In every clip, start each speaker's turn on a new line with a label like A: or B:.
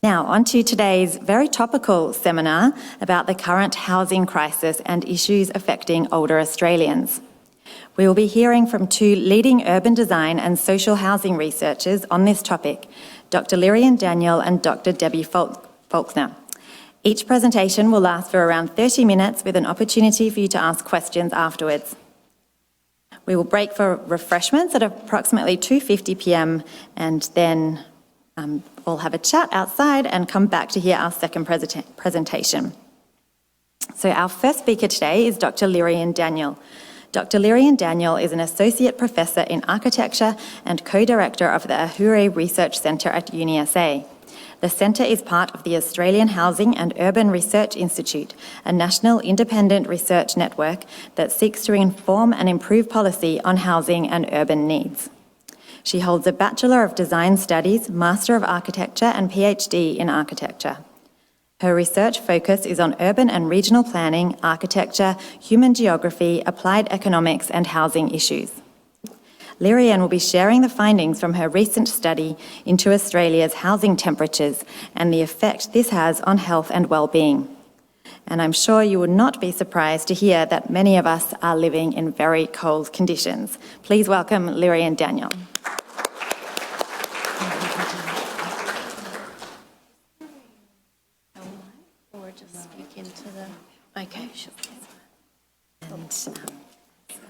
A: Now, on to today's very topical seminar about the current housing crisis and issues affecting older Australians. We will be hearing from two leading urban design and social housing researchers on this topic, Dr. Lirian Daniel and Dr. Debbie Faulkner. Each presentation will last for around 30 minutes with an opportunity for you to ask questions afterwards. We will break for refreshments at approximately 2:50 p.m. and then we'll have a chat outside and come back to hear our second presentation. So our first speaker today is Dr. Lirian Daniel. Dr. Lirian Daniel is an Associate Professor in Architecture and Co-Director of the Ahure Research Centre at UniSA. The centre is part of the Australian Housing and Urban Research Institute, a national independent research network that seeks to inform and improve policy on housing and urban needs. She holds a Bachelor of Design Studies, Master of Architecture and PhD in Architecture. Her research focus is on urban and regional planning, architecture, human geography, applied economics and housing issues. Lirian will be sharing the findings from her recent study into Australia's housing temperatures and the effect this has on health and well-being. And I'm sure you would not be surprised to hear that many of us are living in very cold conditions. Please welcome Lirian Daniel.
B: Or just speak into the... Okay, sure.
A: And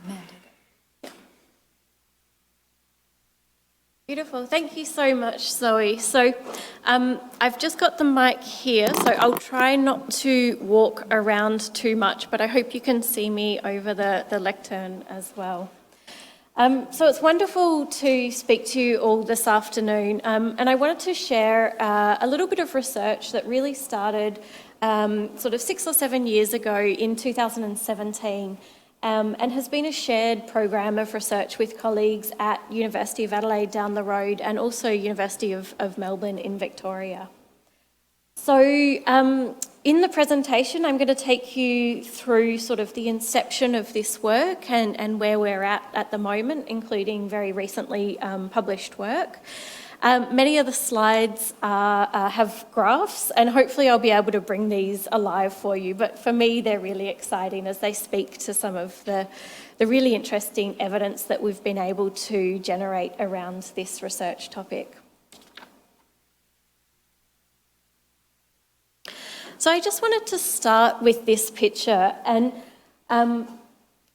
A: Amanda.
B: Beautiful. Thank you so much, Zoe. So I've just got the mic here, so I'll try not to walk around too much, but I hope you can see me over the lectern as well. So it's wonderful to speak to you all this afternoon, and I wanted to share a little bit of research that really started sort of 6 or 7 years ago in 2017. And has been a shared program of research with colleagues at University of Adelaide down the road and also University of Melbourne in Victoria. So in the presentation, I'm going to take you through sort of the inception of this work and where we're at the moment, including very recently published work. Many of the slides have graphs, and hopefully I'll be able to bring these alive for you. But for me, they're really exciting as they speak to some of the really interesting evidence that we've been able to generate around this research topic. So I just wanted to start with this picture, and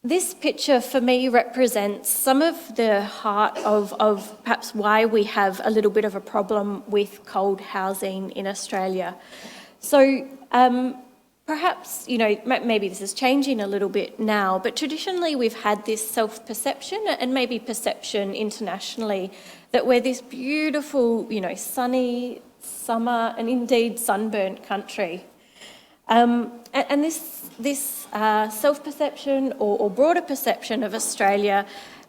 B: this picture for me represents some of the heart of perhaps why we have a little bit of a problem with cold housing in Australia. So perhaps, you know, maybe this is changing a little bit now, but traditionally we've had this self-perception and maybe perception internationally that we're this beautiful, you know, sunny, summer and indeed sunburnt country. And this self-perception or broader perception of Australia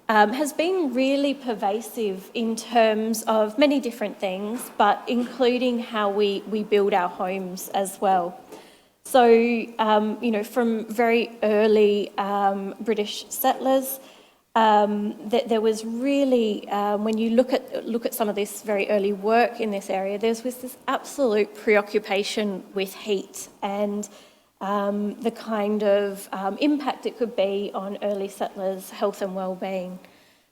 B: has been really pervasive in terms of many different things, but including how we build our homes as well. So, you know, from very early British settlers, there was really, when you look at some of this very early work in this area, there was this absolute preoccupation with heat and the kind of impact it could be on early settlers' health and well-being.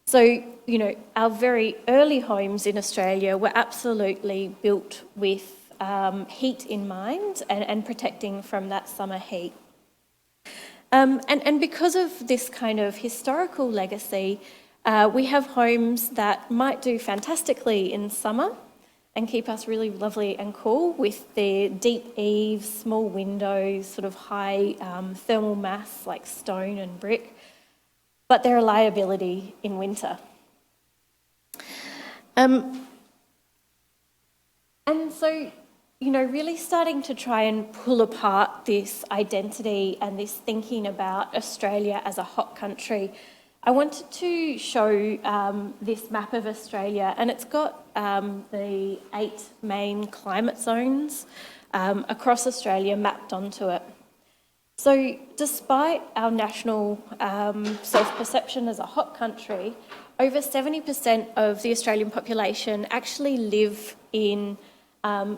B: So, you know, our very early homes in Australia were absolutely built with heat in mind and protecting from that summer heat. And because of this kind of historical legacy, we have homes that might do fantastically in summer and keep us really lovely and cool with their deep eaves, small windows, sort of high thermal mass like stone and brick, but they're a liability in winter. And so, you know, really starting to try and pull apart this identity and this thinking about Australia as a hot country, I wanted to show this map of Australia, and it's got the 8 main climate zones across Australia mapped onto it. So despite our national self-perception as a hot country, over 70% of the Australian population actually live in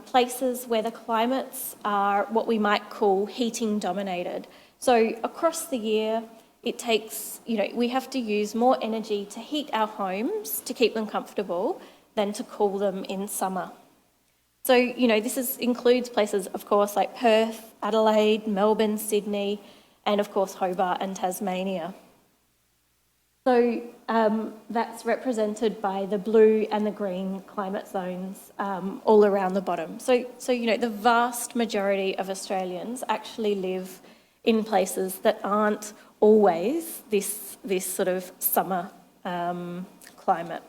B: places where the climates are what we might call heating dominated. So across the year, it takes, we have to use more energy to heat our homes to keep them comfortable than to cool them in summer. So, this includes places, of course, like Perth, Adelaide, Melbourne, Sydney, and of course Hobart and Tasmania. So that's represented by the blue and the green climate zones all around the bottom. So the vast majority of Australians actually live in places that aren't always this sort of summer climate.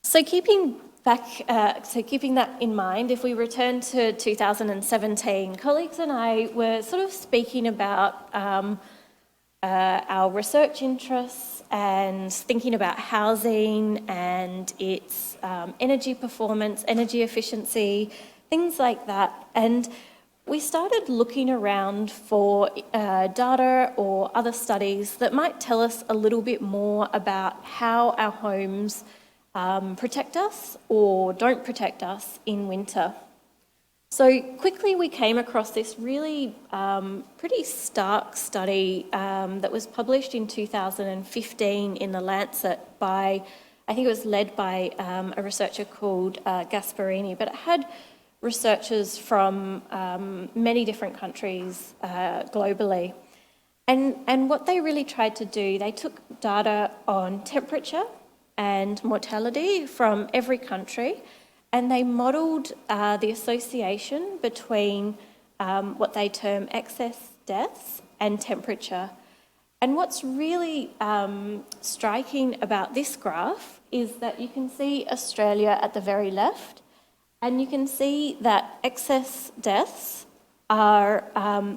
B: So keeping that in mind, if we return to 2017, colleagues and I were sort of speaking about our research interests and thinking about housing and its energy performance, energy efficiency, things like that. And we started looking around for data or other studies that might tell us a little bit more about how our homes protect us or don't protect us in winter. So quickly we came across this really pretty stark study that was published in 2015 in The Lancet by, I think it was led by a researcher called Gasparini, but it had researchers from many different countries globally. And what they really tried to do, they took data on temperature and mortality from every country, and they modelled the association between what they term excess deaths and temperature. And what's really striking about this graph is that you can see Australia at the very left, and you can see that excess deaths are,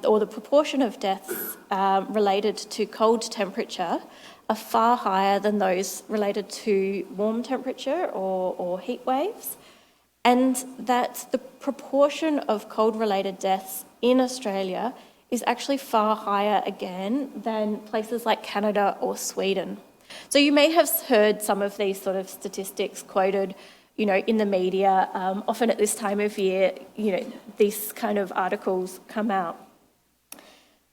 B: or the proportion of deaths related to cold temperature are far higher than those related to warm temperature or heat waves, and that the proportion of cold-related deaths in Australia is actually far higher again than places like Canada or Sweden. So you may have heard some of these sort of statistics quoted, in the media. Often at this time of year, these kind of articles come out.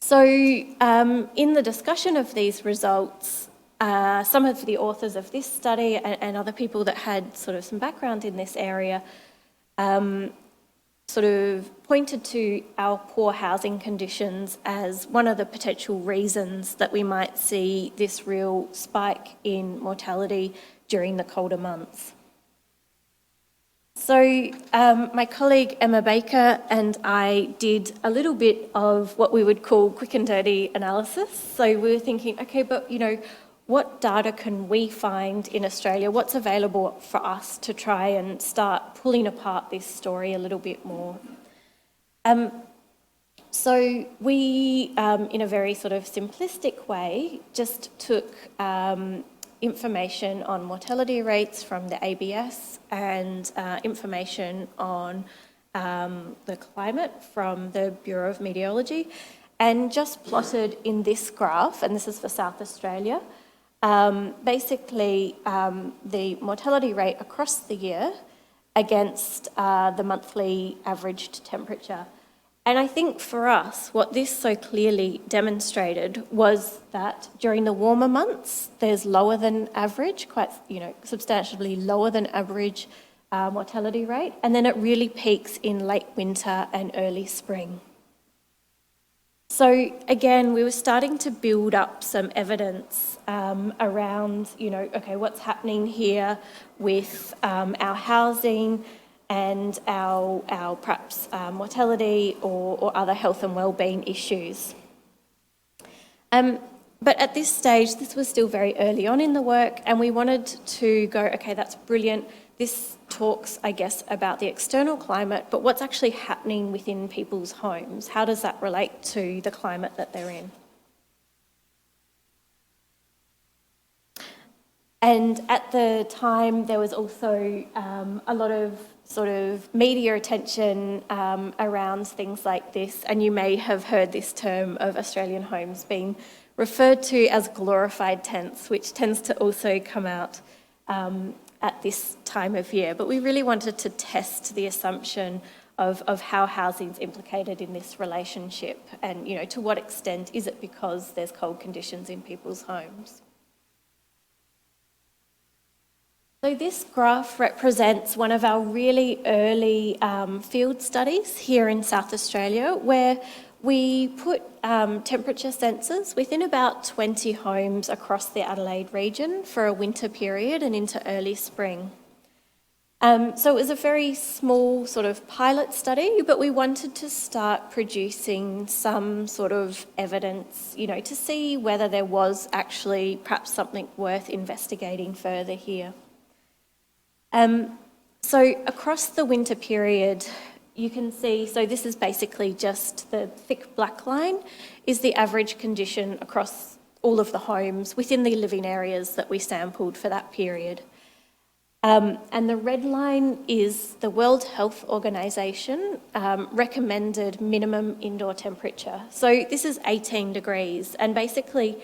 B: So in the discussion of these results, some of the authors of this study and other people that had sort of some background in this area sort of pointed to our poor housing conditions as one of the potential reasons that we might see this real spike in mortality during the colder months. So my colleague Emma Baker and I did a little bit of what we would call quick and dirty analysis. So we were thinking, okay, but what data can we find in Australia? What's available for us to try and start pulling apart this story a little bit more? So we, in a very sort of simplistic way, just took information on mortality rates from the ABS and information on the climate from the Bureau of Meteorology, and just plotted in this graph, and this is for South Australia, basically the mortality rate across the year against the monthly averaged temperature. And I think for us, what this so clearly demonstrated was that during the warmer months, there's lower than average, quite substantially lower than average mortality rate, and then it really peaks in late winter and early spring. So again, we were starting to build up some evidence around, okay, what's happening here with our housing and our perhaps mortality or other health and wellbeing issues. But at this stage, this was still very early on in the work, and we wanted to go, okay, that's brilliant. This talks, I guess, about the external climate, but what's actually happening within people's homes? How does that relate to the climate that they're in? And at the time, there was also a lot of sort of media attention around things like this, and you may have heard this term of Australian homes being referred to as glorified tents, which tends to also come out at this time of year, but we really wanted to test the assumption of how housing is implicated in this relationship and, to what extent is it because there's cold conditions in people's homes. So this graph represents one of our really early field studies here in South Australia, where we put temperature sensors within about 20 homes across the Adelaide region for a winter period and into early spring. So it was a very small sort of pilot study, but we wanted to start producing some sort of evidence, to see whether there was actually perhaps something worth investigating further here. So across the winter period, you can see, so this is basically just the thick black line, is the average condition across all of the homes within the living areas that we sampled for that period. And the red line is the World Health Organization recommended minimum indoor temperature. So this is 18 degrees, and basically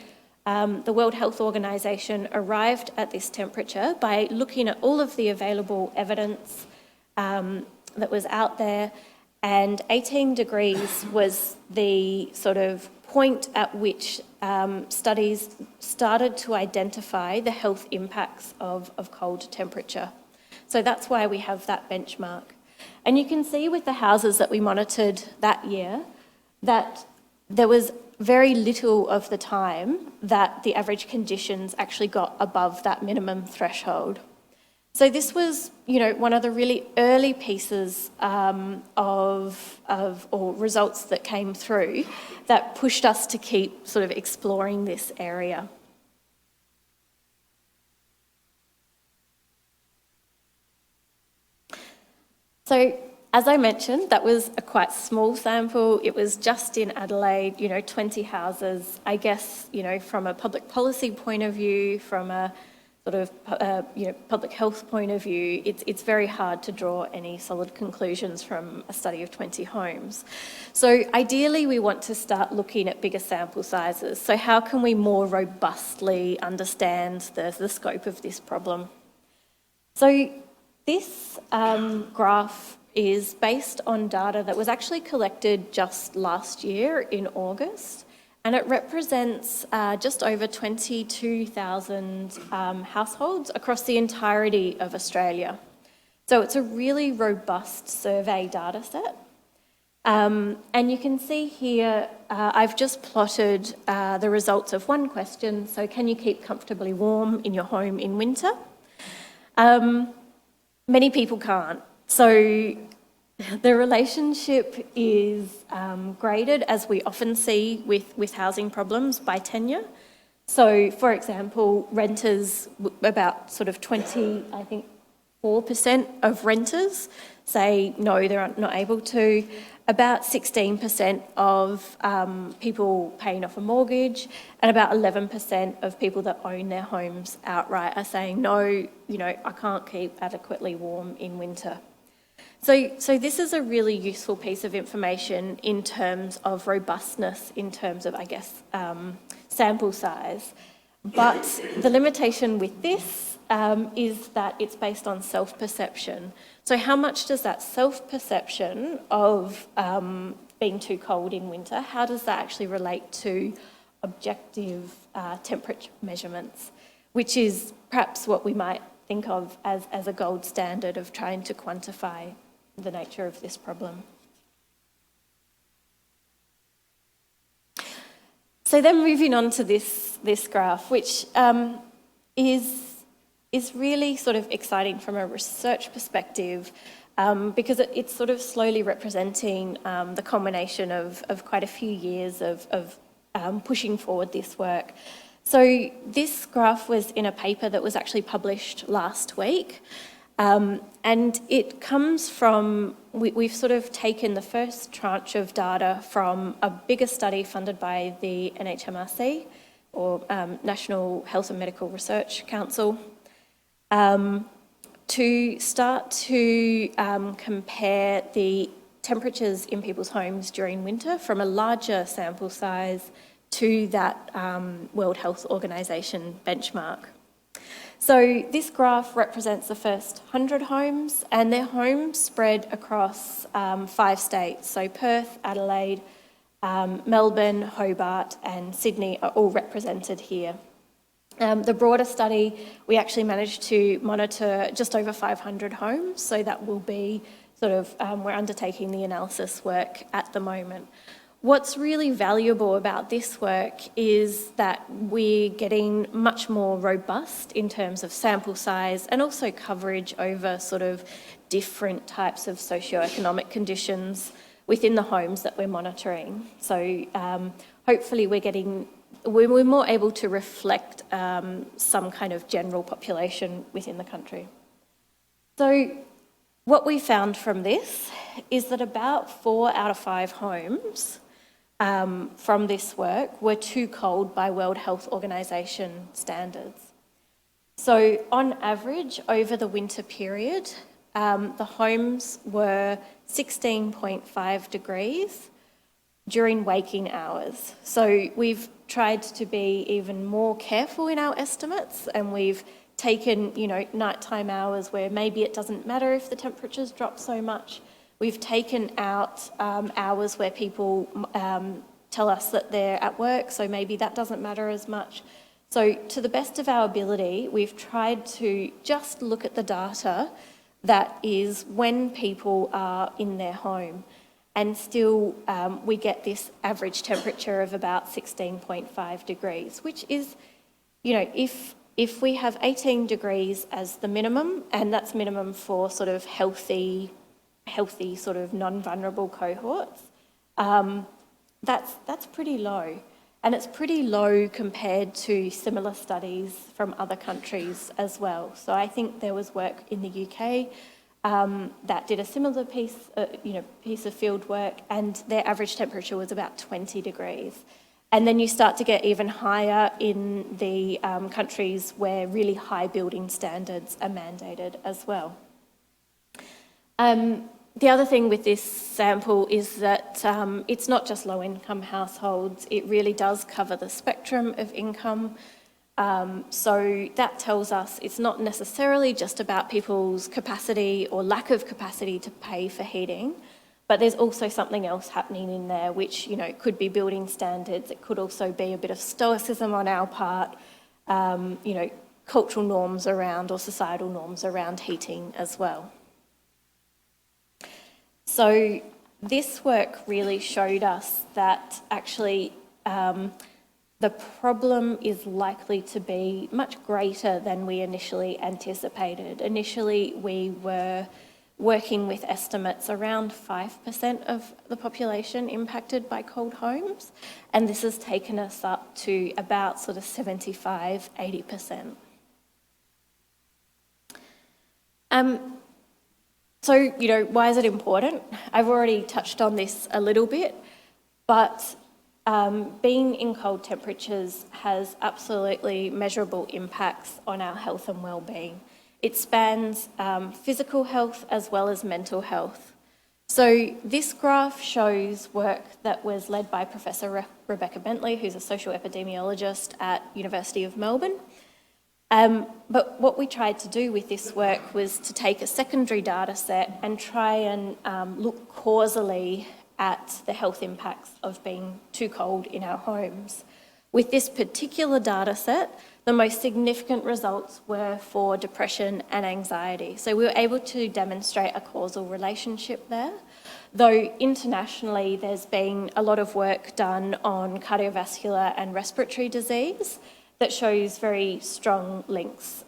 B: the World Health Organization arrived at this temperature by looking at all of the available evidence that was out there, and 18 degrees was the sort of point at which studies started to identify the health impacts of cold temperature. So that's why we have that benchmark. And you can see with the houses that we monitored that year that there was very little of the time that the average conditions actually got above that minimum threshold. So this was, one of the really early pieces or results that came through that pushed us to keep sort of exploring this area. So, as I mentioned, that was a quite small sample. It was just in Adelaide, 20 houses. I guess, from a public policy point of view, from a sort of, public health point of view, it's very hard to draw any solid conclusions from a study of 20 homes. So ideally, we want to start looking at bigger sample sizes. So how can we more robustly understand the scope of this problem? So this graph is based on data that was actually collected just last year in August, and it represents just over 22,000 households across the entirety of Australia. So it's a really robust survey data set. And you can see here, I've just plotted the results of one question. So can you keep comfortably warm in your home in winter? Many people can't. So the relationship is graded, as we often see with housing problems, by tenure. So, for example, renters, about sort of 4% of renters say no, they're not able to. About 16% of people paying off a mortgage, and about 11% of people that own their homes outright are saying no, I can't keep adequately warm in winter. So this is a really useful piece of information in terms of robustness, in terms of, I guess, sample size. But the limitation with this is that it's based on self-perception. So how much does that self-perception of being too cold in winter, how does that actually relate to objective temperature measurements, which is perhaps what we might think of as a gold standard of trying to quantify the nature of this problem. So then moving on to this graph, which is really sort of exciting from a research perspective, because it's sort of slowly representing the culmination of quite a few years of pushing forward this work. So this graph was in a paper that was actually published last week, and it comes from, we've sort of taken the first tranche of data from a bigger study funded by the NHMRC, or National Health and Medical Research Council, to start to compare the temperatures in people's homes during winter from a larger sample size to that World Health Organization benchmark. So this graph represents the first 100 homes, and they're homes spread across 5 states. So Perth, Adelaide, Melbourne, Hobart and Sydney are all represented here. The broader study, we actually managed to monitor just over 500 homes, so that will be sort of, we're undertaking the analysis work at the moment. What's really valuable about this work is that we're getting much more robust in terms of sample size and also coverage over sort of different types of socioeconomic conditions within the homes that we're monitoring. So hopefully we're more able to reflect some kind of general population within the country. So what we found from this is that about 4 out of 5 homes from this work were too cold by World Health Organization standards. So on average, over the winter period, the homes were 16.5 degrees during waking hours. So we've tried to be even more careful in our estimates, and we've taken, nighttime hours where maybe it doesn't matter if the temperatures drop so much. We've taken out hours where people tell us that they're at work, so maybe that doesn't matter as much. So to the best of our ability, we've tried to just look at the data that is when people are in their home. And still we get this average temperature of about 16.5 degrees, which is, if we have 18 degrees as the minimum, and that's minimum for sort of healthy sort of non-vulnerable cohorts, that's pretty low. And it's pretty low compared to similar studies from other countries as well. So I think there was work in the UK that did a similar piece of field work, and their average temperature was about 20 degrees. And then you start to get even higher in the countries where really high building standards are mandated as well. The other thing with this sample is that it's not just low-income households, it really does cover the spectrum of income. So that tells us it's not necessarily just about people's capacity or lack of capacity to pay for heating, but there's also something else happening in there, which could be building standards. It could also be a bit of stoicism on our part, cultural norms around or societal norms around heating as well. So this work really showed us that actually the problem is likely to be much greater than we initially anticipated. Initially, we were working with estimates around 5% of the population impacted by cold homes, and this has taken us up to about sort of 75, 80%. So, why is it important? I've already touched on this a little bit, but being in cold temperatures has absolutely measurable impacts on our health and well-being. It spans physical health as well as mental health. So this graph shows work that was led by Professor Rebecca Bentley, who's a social epidemiologist at University of Melbourne. But what we tried to do with this work was to take a secondary data set and try and look causally at the health impacts of being too cold in our homes. With this particular data set, the most significant results were for depression and anxiety. So we were able to demonstrate a causal relationship there, though internationally there's been a lot of work done on cardiovascular and respiratory disease that shows very strong links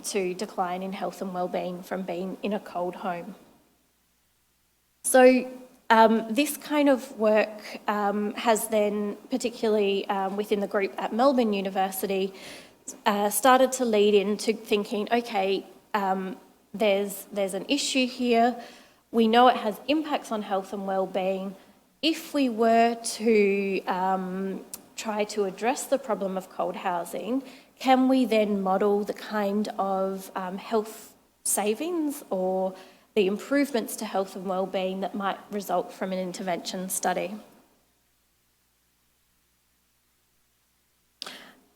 B: to decline in health and well-being from being in a cold home. So this kind of work has then, particularly within the group at Melbourne University, started to lead into thinking, okay, there's an issue here. We know it has impacts on health and well-being. If we were to try to address the problem of cold housing, can we then model the kind of health savings or the improvements to health and well-being that might result from an intervention study?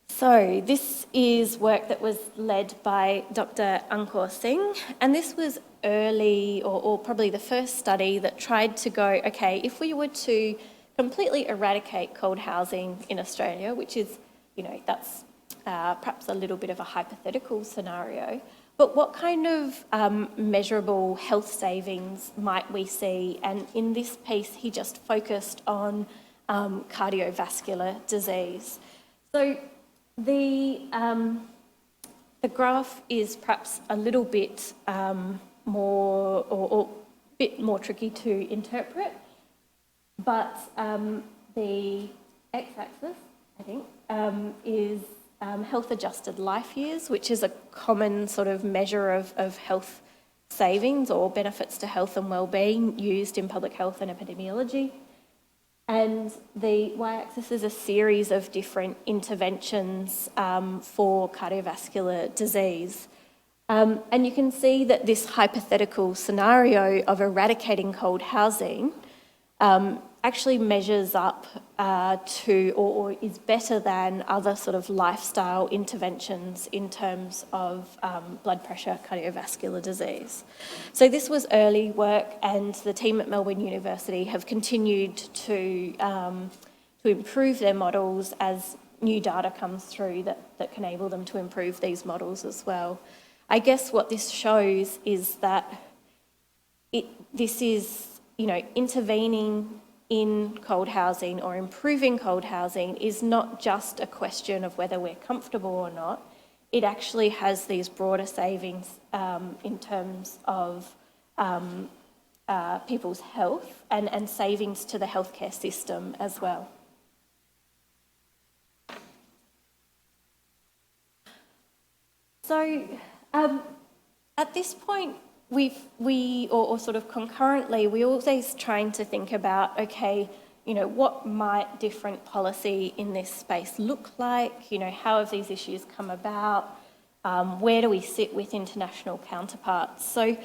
B: So this is work that was led by Dr. Ankur Singh, and this was early, or probably the first study that tried to go, okay, if we were to completely eradicate cold housing in Australia, which is, that's perhaps a little bit of a hypothetical scenario, but what kind of measurable health savings might we see? And in this piece, he just focused on cardiovascular disease. So the graph is perhaps a little bit more, or a bit more tricky to interpret, but the x-axis, I think, is health-adjusted life years, which is a common sort of measure of health savings or benefits to health and well-being used in public health and epidemiology. And the y-axis is a series of different interventions for cardiovascular disease. And you can see that this hypothetical scenario of eradicating cold housing actually measures up to or is better than other sort of lifestyle interventions in terms of blood pressure, cardiovascular disease. So this was early work, and the team at Melbourne University have continued to improve their models as new data comes through that can enable them to improve these models as well. I guess what this shows is that this is, intervening in cold housing or improving cold housing is not just a question of whether we're comfortable or not. It actually has these broader savings in terms of people's health and savings to the healthcare system as well. So at this point, or sort of concurrently, we're always trying to think about, okay, what might different policy in this space look like? How have these issues come about? Where do we sit with international counterparts? So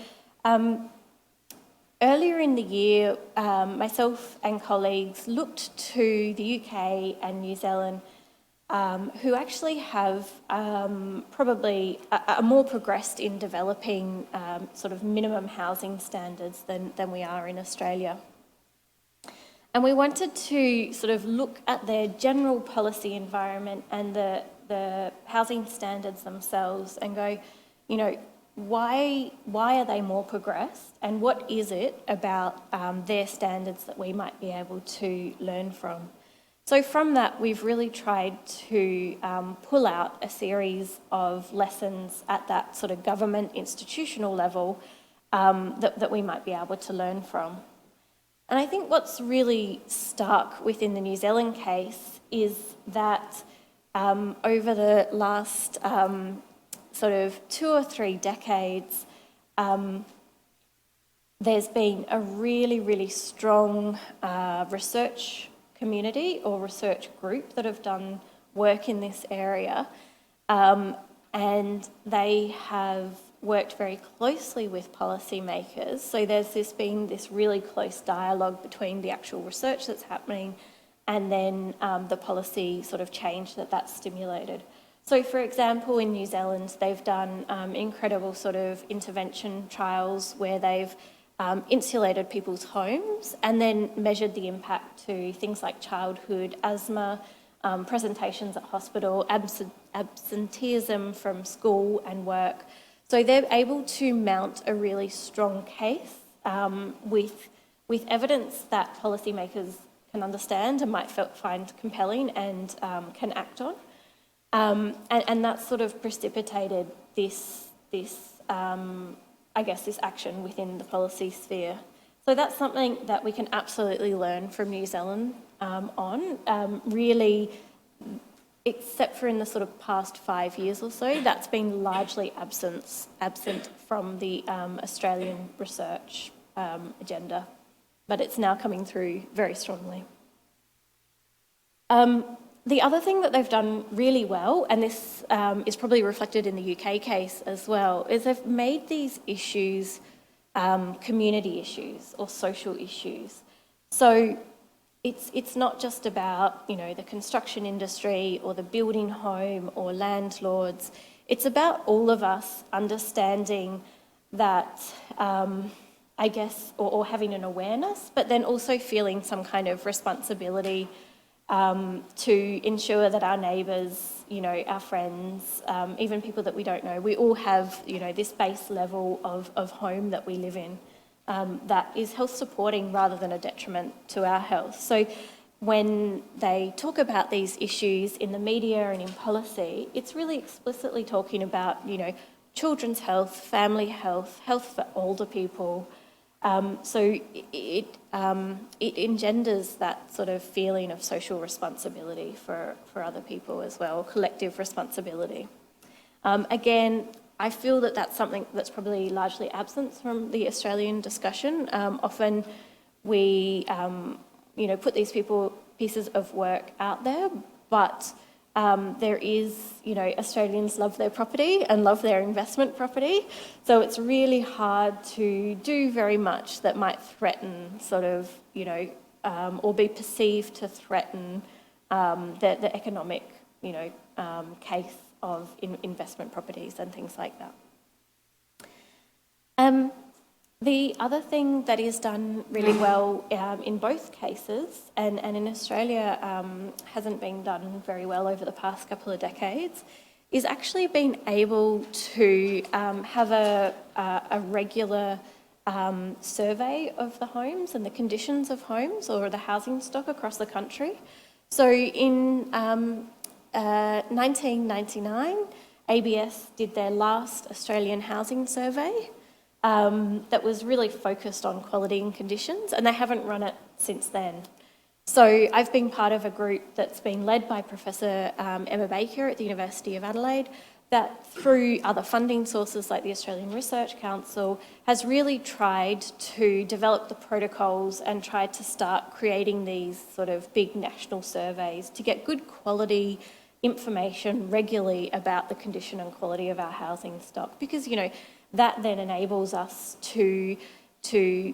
B: earlier in the year, myself and colleagues looked to the UK and New Zealand, who actually have probably are more progressed in developing sort of minimum housing standards than we are in Australia. And we wanted to sort of look at their general policy environment and the housing standards themselves and go, why are they more progressed, and what is it about their standards that we might be able to learn from? So from that, we've really tried to pull out a series of lessons at that sort of government institutional level that we might be able to learn from. And I think what's really stark within the New Zealand case is that over the last sort of 2 or 3 decades, there's been a really, really strong research community or research group that have done work in this area, and they have worked very closely with policymakers. So there's been this really close dialogue between the actual research that's happening and then the policy sort of change that's stimulated. So for example, in New Zealand, they've done incredible sort of intervention trials where they've insulated people's homes and then measured the impact to things like childhood, asthma, presentations at hospital, absenteeism from school and work. So they're able to mount a really strong case with evidence that policymakers can understand and might find compelling and can act on. And that's sort of precipitated this action within the policy sphere. So that's something that we can absolutely learn from New Zealand really, except for in the sort of past 5 years or so, that's been largely absent from the Australian research agenda, but it's now coming through very strongly. The other thing that they've done really well, and this is probably reflected in the UK case as well, is they've made these issues community issues or social issues. So it's not just about, you know, the construction industry or the building home or landlords. It's about all of us understanding that, I guess, or having an awareness, but then also feeling some kind of responsibility to ensure that our neighbours, you know, our friends, even people that we don't know, we all have, you know, this base level of home that we live in that is health supporting rather than a detriment to our health. So when they talk about these issues in the media and in policy, it's really explicitly talking about, you know, children's health, family health, health for older people. So it engenders that sort of feeling of social responsibility for other people as well, collective responsibility. Again, I feel that that's something that's probably largely absent from the Australian discussion. Often we, you know, put these pieces of work out there, but there is, you know, Australians love their property and love their investment property. So it's really hard to do very much that might threaten sort of, you know, or be perceived to threaten the economic, you know, case of investment properties and things like that. The other thing that is done really well in both cases, and in Australia hasn't been done very well over the past couple of decades, is actually being able to have a regular survey of the homes and the conditions of homes or the housing stock across the country. So in 1999, ABS did their last Australian housing survey that was really focused on quality and conditions, and they haven't run it since then. So I've been part of a group that's been led by Professor Emma Baker at the University of Adelaide that through other funding sources like the Australian Research Council has really tried to develop the protocols and tried to start creating these sort of big national surveys to get good quality information regularly about the condition and quality of our housing stock, because, you know, that then enables us to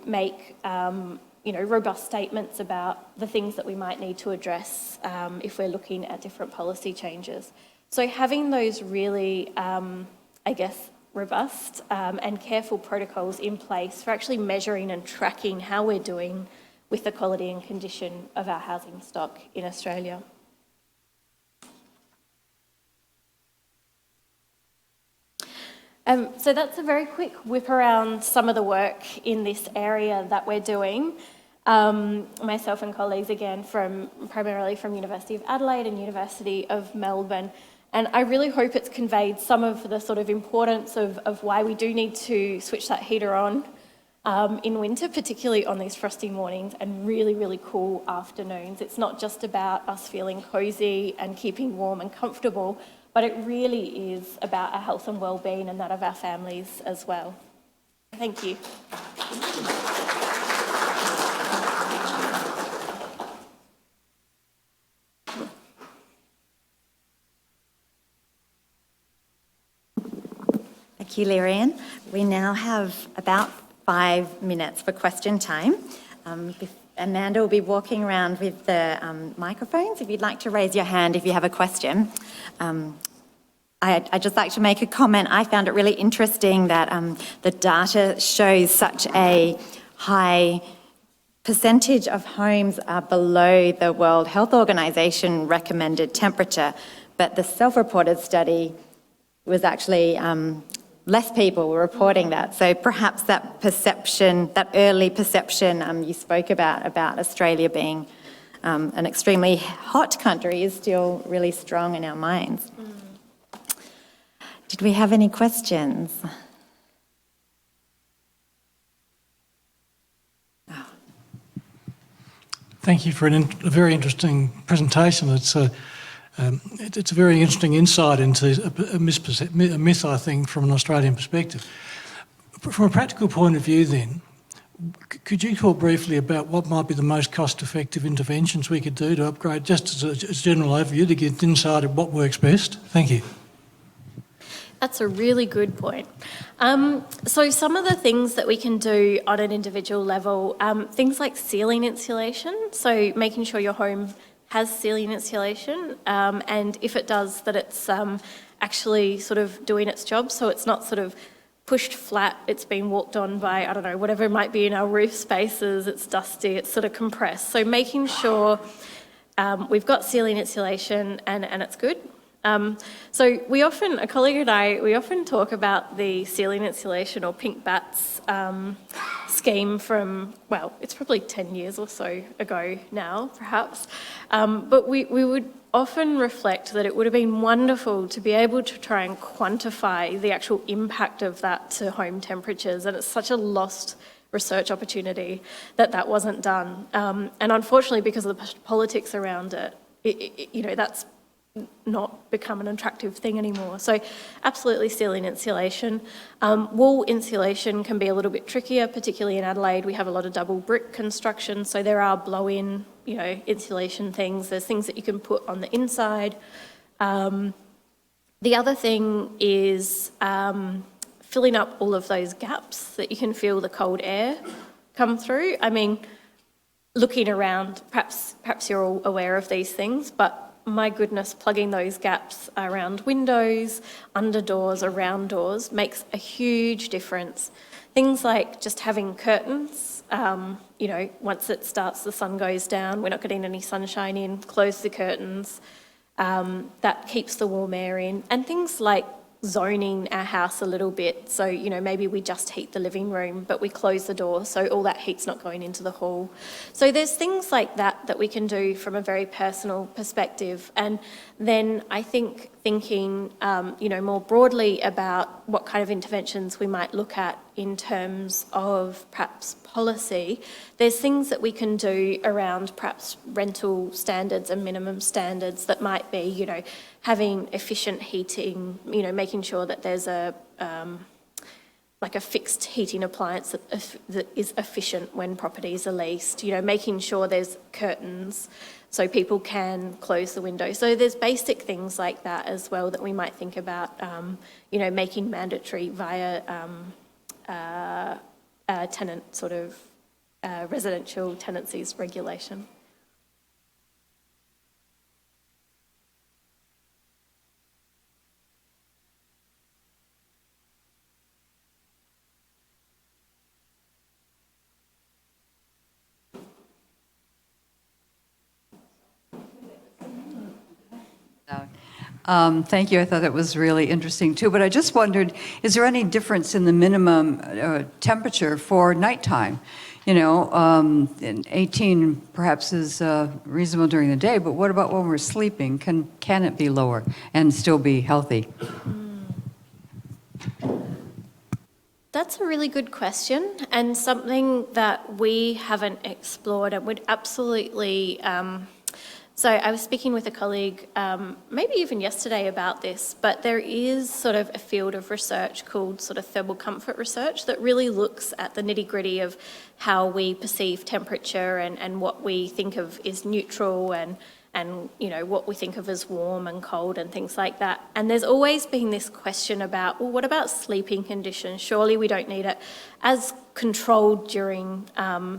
B: make, you know, robust statements about the things that we might need to address if we're looking at different policy changes. So having those really, I guess, robust and careful protocols in place for actually measuring and tracking how we're doing with the quality and condition of our housing stock in Australia. So that's a very quick whip around some of the work in this area that we're doing. Myself and colleagues, again, primarily from University of Adelaide and University of Melbourne. And I really hope it's conveyed some of the sort of importance of why we do need to switch that heater on in winter, particularly on these frosty mornings and really, really cool afternoons. It's not just about us feeling cosy and keeping warm and comfortable, but it really is about our health and well-being and that of our families as well. Thank you.
A: Thank you, Lyrian. We now have about 5 minutes for question time. Amanda will be walking around with the microphones. If you'd like to raise your hand if you have a question. I'd just like to make a comment. I found it really interesting that the data shows such a high percentage of homes are below the World Health Organization recommended temperature, but the self-reported study was actually less people were reporting that. So perhaps that perception, that early perception you spoke about Australia being an extremely hot country is still really strong in our minds. Did we have any questions? Oh.
C: Thank you for a very interesting presentation. It's a very interesting insight into a myth, I think, from an Australian perspective. From a practical point of view then, could you talk briefly about what might be the most cost-effective interventions we could do to upgrade, just as a general overview, to get insight of what works best? Thank you.
B: That's a really good point. So some of the things that we can do on an individual level, things like ceiling insulation, so making sure your home has ceiling insulation, and if it does, that it's actually sort of doing its job, so it's not sort of pushed flat, it's been walked on by, I don't know, whatever it might be in our roof spaces, it's dusty, it's sort of compressed. So making sure we've got ceiling insulation and it's good. So we often, a colleague and I, we often talk about the ceiling insulation or pink bats scheme from, well, it's probably 10 years or so ago now, perhaps. But we would often reflect that it would have been wonderful to be able to try and quantify the actual impact of that to home temperatures, and it's such a lost research opportunity that wasn't done. And unfortunately, because of the politics around it, you know, that's not become an attractive thing anymore. So absolutely ceiling insulation. Wall insulation can be a little bit trickier, particularly in Adelaide. We have a lot of double brick construction, so there are blow-in, you know, insulation things. There's things that you can put on the inside. The other thing is filling up all of those gaps that you can feel the cold air come through. I mean, looking around, perhaps you're all aware of these things, but my goodness, plugging those gaps around windows, under doors, around doors makes a huge difference. Things like just having curtains, you know, once it starts, the sun goes down, we're not getting any sunshine in, close the curtains. That keeps the warm air in. And things like zoning our house a little bit. So, you know, maybe we just heat the living room, but we close the door so all that heat's not going into the hall. So there's things like that we can do from a very personal perspective. And then I think thinking, you know, more broadly about what kind of interventions we might look at in terms of perhaps policy, there's things that we can do around perhaps rental standards and minimum standards that might be, you know, having efficient heating, you know, making sure that there's a like a fixed heating appliance that is efficient when properties are leased, you know, making sure there's curtains so people can close the window. So there's basic things like that as well that we might think about, you know, making mandatory via tenant sort of residential tenancies regulation.
D: Thank you. I thought that was really interesting too. But I just wondered, is there any difference in the minimum temperature for nighttime? You know, 18 perhaps is reasonable during the day, but what about when we're sleeping? Can it be lower and still be healthy?
B: That's a really good question, and something that we haven't explored and would absolutely. So I was speaking with a colleague, maybe even yesterday about this, but there is sort of a field of research called sort of thermal comfort research that really looks at the nitty-gritty of how we perceive temperature and what we think of is neutral and you know, what we think of as warm and cold and things like that. And there's always been this question about, well, what about sleeping conditions? Surely we don't need it as controlled during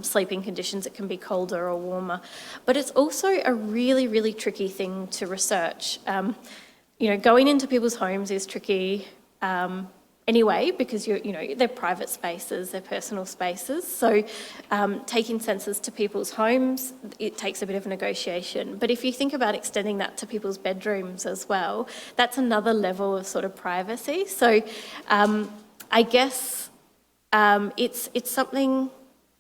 B: sleeping conditions. It can be colder or warmer. But it's also a really, really tricky thing to research. You know, going into people's homes is tricky anyway, because you know, they're private spaces, they're personal spaces. So taking sensors to people's homes, it takes a bit of negotiation. But if you think about extending that to people's bedrooms as well, that's another level of sort of privacy. So I guess it's something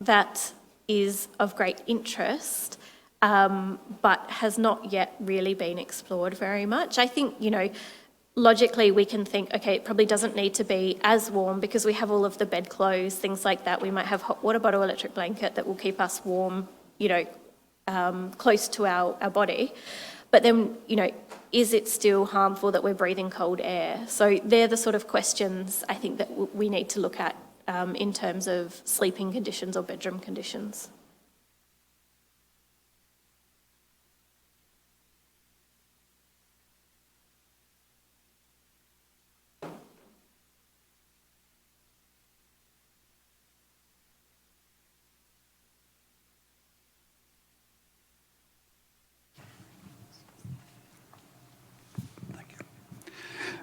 B: that is of great interest, but has not yet really been explored very much. I think, you know, logically we can think, okay, it probably doesn't need to be as warm because we have all of the bedclothes, things like that. We might have hot water bottle, electric blanket that will keep us warm, you know, close to our body. But then, you know, is it still harmful that we're breathing cold air? So they're the sort of questions I think that we need to look at in terms of sleeping conditions or bedroom conditions.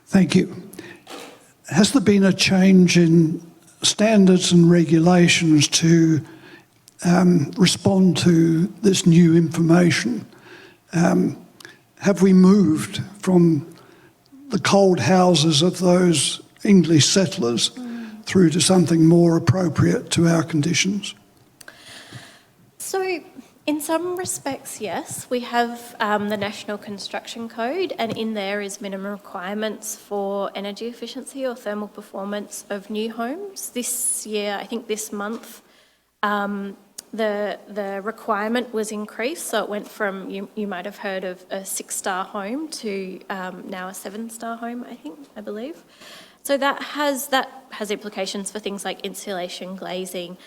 E: Thank you. Has there been a change in standards and regulations to respond to this new information? Have we moved from the cold houses of those English settlers through to something more appropriate to our conditions?
B: So, in some respects, yes. We have the National Construction Code, and in there is minimum requirements for energy efficiency or thermal performance of new homes. This year, I think this month, the requirement was increased, so it went from, you might have heard of a 6-star home to now a 7-star home, I believe. So that has implications for things like insulation, glazing,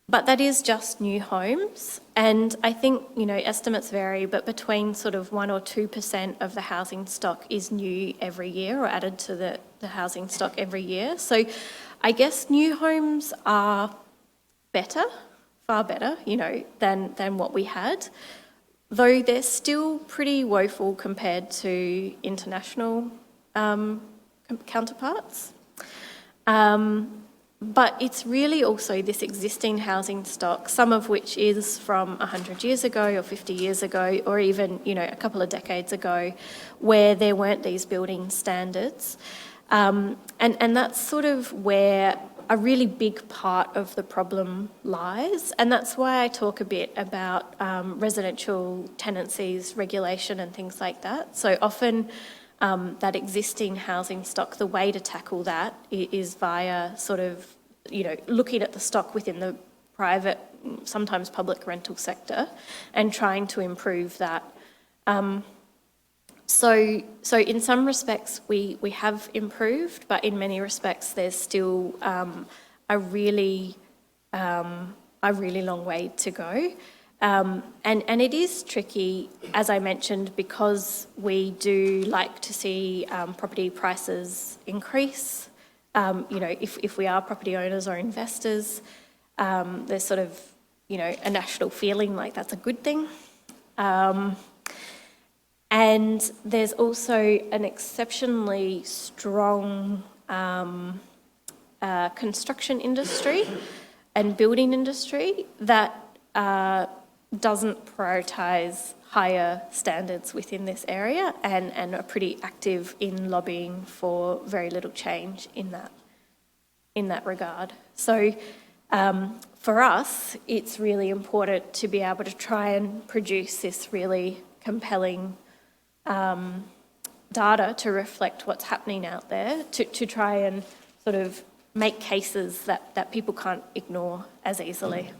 B: but that is just new homes. And I think, estimates vary, but between sort of 1 or 2% of the housing stock is new every year or added to the housing stock every year. So I guess new homes are better, far better, than what we had, though they're still pretty woeful compared to international counterparts. But it's really also this existing housing stock, some of which is from 100 years ago or 50 years ago, or even, a couple of decades ago, where there weren't these building standards. And that's sort of where a really big part of the problem lies. And that's why I talk a bit about residential tenancies, regulation and things like that. So often that existing housing stock, the way to tackle that is via sort of, looking at the stock within the private, sometimes public rental sector and trying to improve that. So in some respects we have improved, but in many respects there's still a really long way to go. And it is tricky, as I mentioned, because we do like to see property prices increase. If we are property owners or investors, there's sort of, a national feeling like that's a good thing. And there's also an exceptionally strong construction industry and building industry that doesn't prioritise higher standards within this area and are pretty active in lobbying for very little change in that regard. So for us, it's really important to be able to try and produce this really compelling data to reflect what's happening out there, to try and sort of make cases that people can't ignore as easily.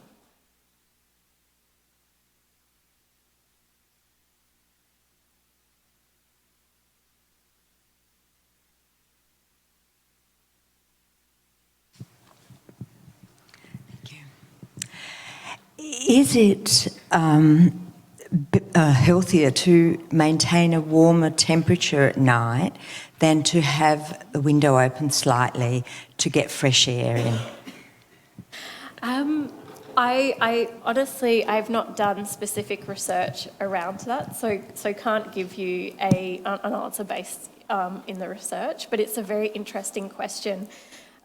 F: Is it healthier to maintain a warmer temperature at night than to have the window open slightly to get fresh air in?
B: I honestly, I've not done specific research around that, so can't give you an answer based in the research, but it's a very interesting question.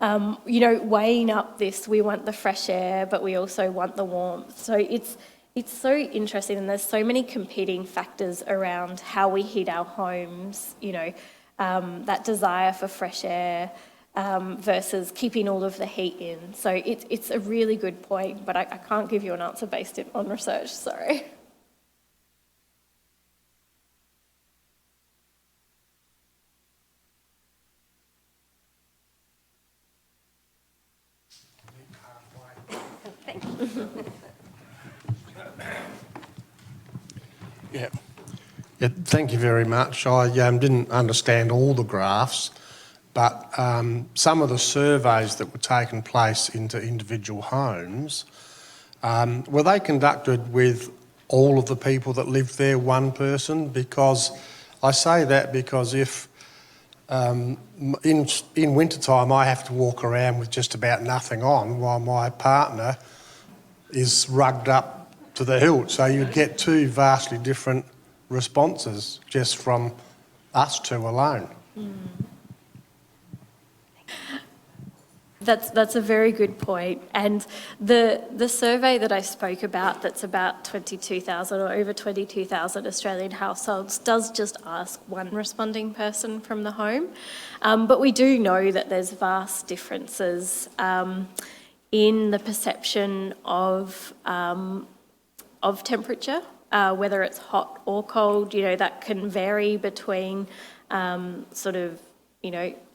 B: Weighing up this, we want the fresh air, but we also want the warmth. So it's so interesting, and there's so many competing factors around how we heat our homes, that desire for fresh air versus keeping all of the heat in. So it's a really good point, but I can't give you an answer based on research, sorry.
G: Yeah, thank you very much. I didn't understand all the graphs, but some of the surveys that were taking place into individual homes, were they conducted with all of the people that lived there, one person? Because I say that because if in wintertime I have to walk around with just about nothing on while my partner is rugged up to the hilt, so you'd get two vastly different responses just from us two alone.
B: That's a very good point. And the survey that I spoke about, that's about 22,000 or over 22,000 Australian households, does just ask one responding person from the home. But we do know that there's vast differences in the perception of temperature, whether it's hot or cold. You know, that can vary between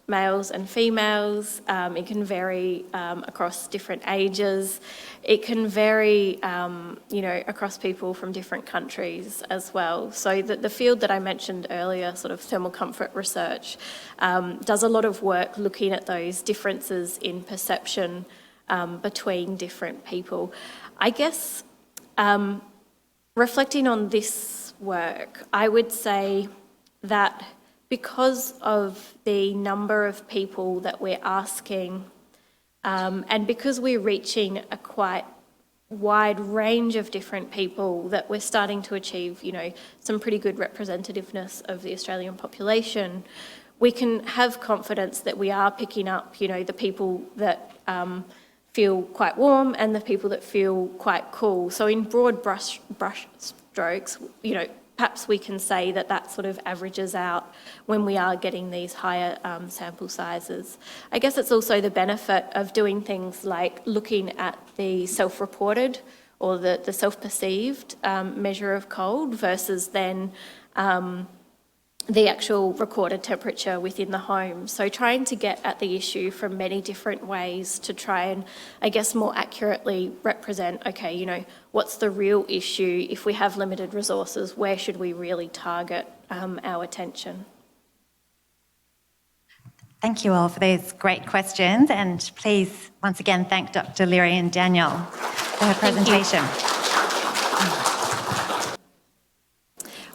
B: males and females. It can vary across different ages. It can vary, across people from different countries as well. So the field that I mentioned earlier, sort of thermal comfort research, does a lot of work looking at those differences in perception between different people. I guess reflecting on this work, I would say that because of the number of people that we're asking, and because we're reaching a quite wide range of different people, that we're starting to achieve, some pretty good representativeness of the Australian population, we can have confidence that we are picking up, the people that feel quite warm and the people that feel quite cool. So in broad brush strokes, perhaps we can say that sort of averages out when we are getting these higher sample sizes. I guess it's also the benefit of doing things like looking at the self-reported or the self-perceived measure of cold versus then the actual recorded temperature within the home. So trying to get at the issue from many different ways to try and, I guess, more accurately represent, okay, what's the real issue? If we have limited resources, where should we really target our attention?
A: Thank you all for these great questions, and please, once again, thank Dr. Leary and Daniel for her presentation.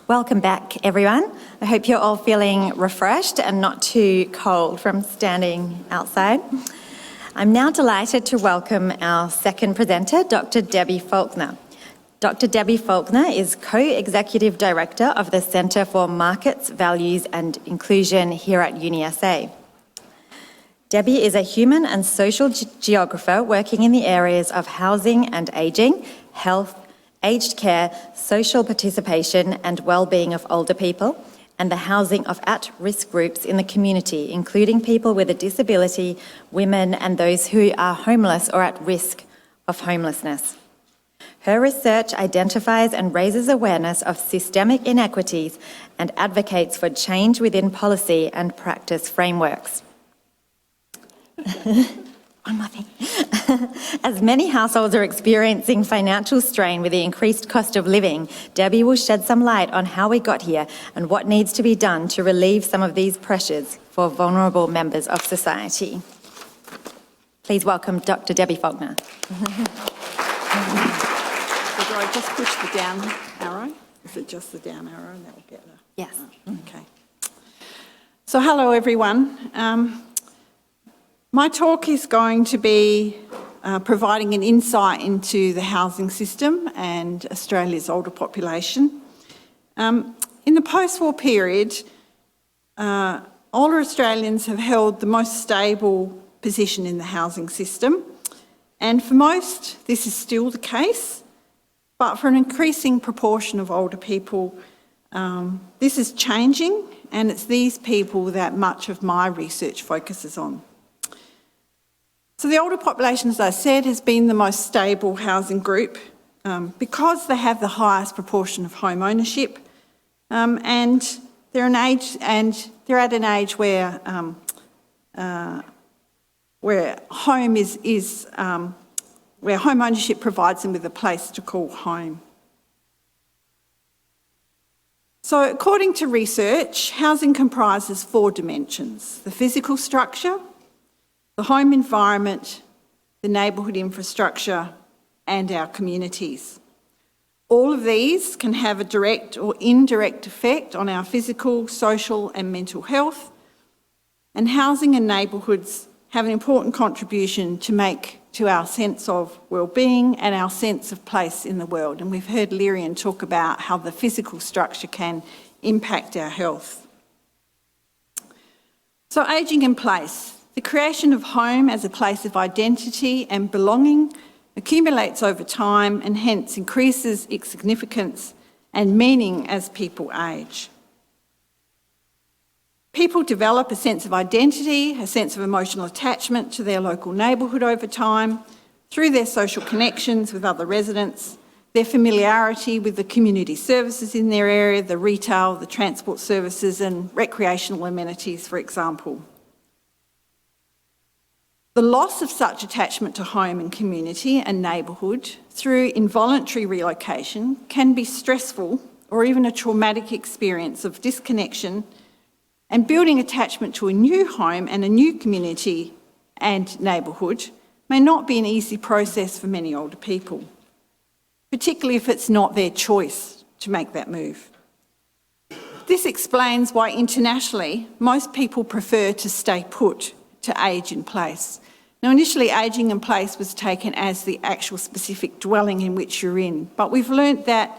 A: Welcome back, everyone. I hope you're all feeling refreshed and not too cold from standing outside. I'm now delighted to welcome our second presenter, Dr. Debbie Faulkner. Dr. Debbie Faulkner is Co-Executive Director of the Centre for Markets, Values and Inclusion here at UniSA. Debbie is a human and social geographer working in the areas of housing and ageing, health, aged care, social participation and well-being of older people, and the housing of at-risk groups in the community, including people with a disability, women, and those who are homeless or at risk of homelessness. Her research identifies and raises awareness of systemic inequities and advocates for change within policy and practice frameworks. One more thing. As many households are experiencing financial strain with the increased cost of living, Debbie will shed some light on how we got here and what needs to be done to relieve some of these pressures for vulnerable members of society. Please welcome Dr. Debbie Faulkner.
H: So do I just push the down arrow? Is it just the down arrow and that will get the...
A: Yes.
H: Okay. So hello everyone. My talk is going to be providing an insight into the housing system and Australia's older population. In the post-war period, older Australians have held the most stable position in the housing system, and for most this is still the case, but for an increasing proportion of older people this is changing, and it's these people that much of my research focuses on. So the older population, as I said, has been the most stable housing group because they have the highest proportion of home ownership, and they're at an age where home ownership provides them with a place to call home. So according to research, housing comprises 4 dimensions: the physical structure, the home environment, the neighbourhood infrastructure, and our communities. All of these can have a direct or indirect effect on our physical, social and mental health, and housing and neighbourhoods have an important contribution to make to our sense of well-being and our sense of place in the world. And we've heard Lyrian talk about how the physical structure can impact our health. So ageing in place. The creation of home as a place of identity and belonging accumulates over time and hence increases its significance and meaning as people age. People develop a sense of identity, a sense of emotional attachment to their local neighbourhood over time through their social connections with other residents, their familiarity with the community services in their area, the retail, the transport services and recreational amenities, for example. The loss of such attachment to home and community and neighbourhood through involuntary relocation can be stressful or even a traumatic experience of disconnection, and building attachment to a new home and a new community and neighbourhood may not be an easy process for many older people, particularly if it's not their choice to make that move. This explains why internationally most people prefer to stay put to age in place. Now, initially, ageing in place was taken as the actual specific dwelling in which you're in, but we've learnt that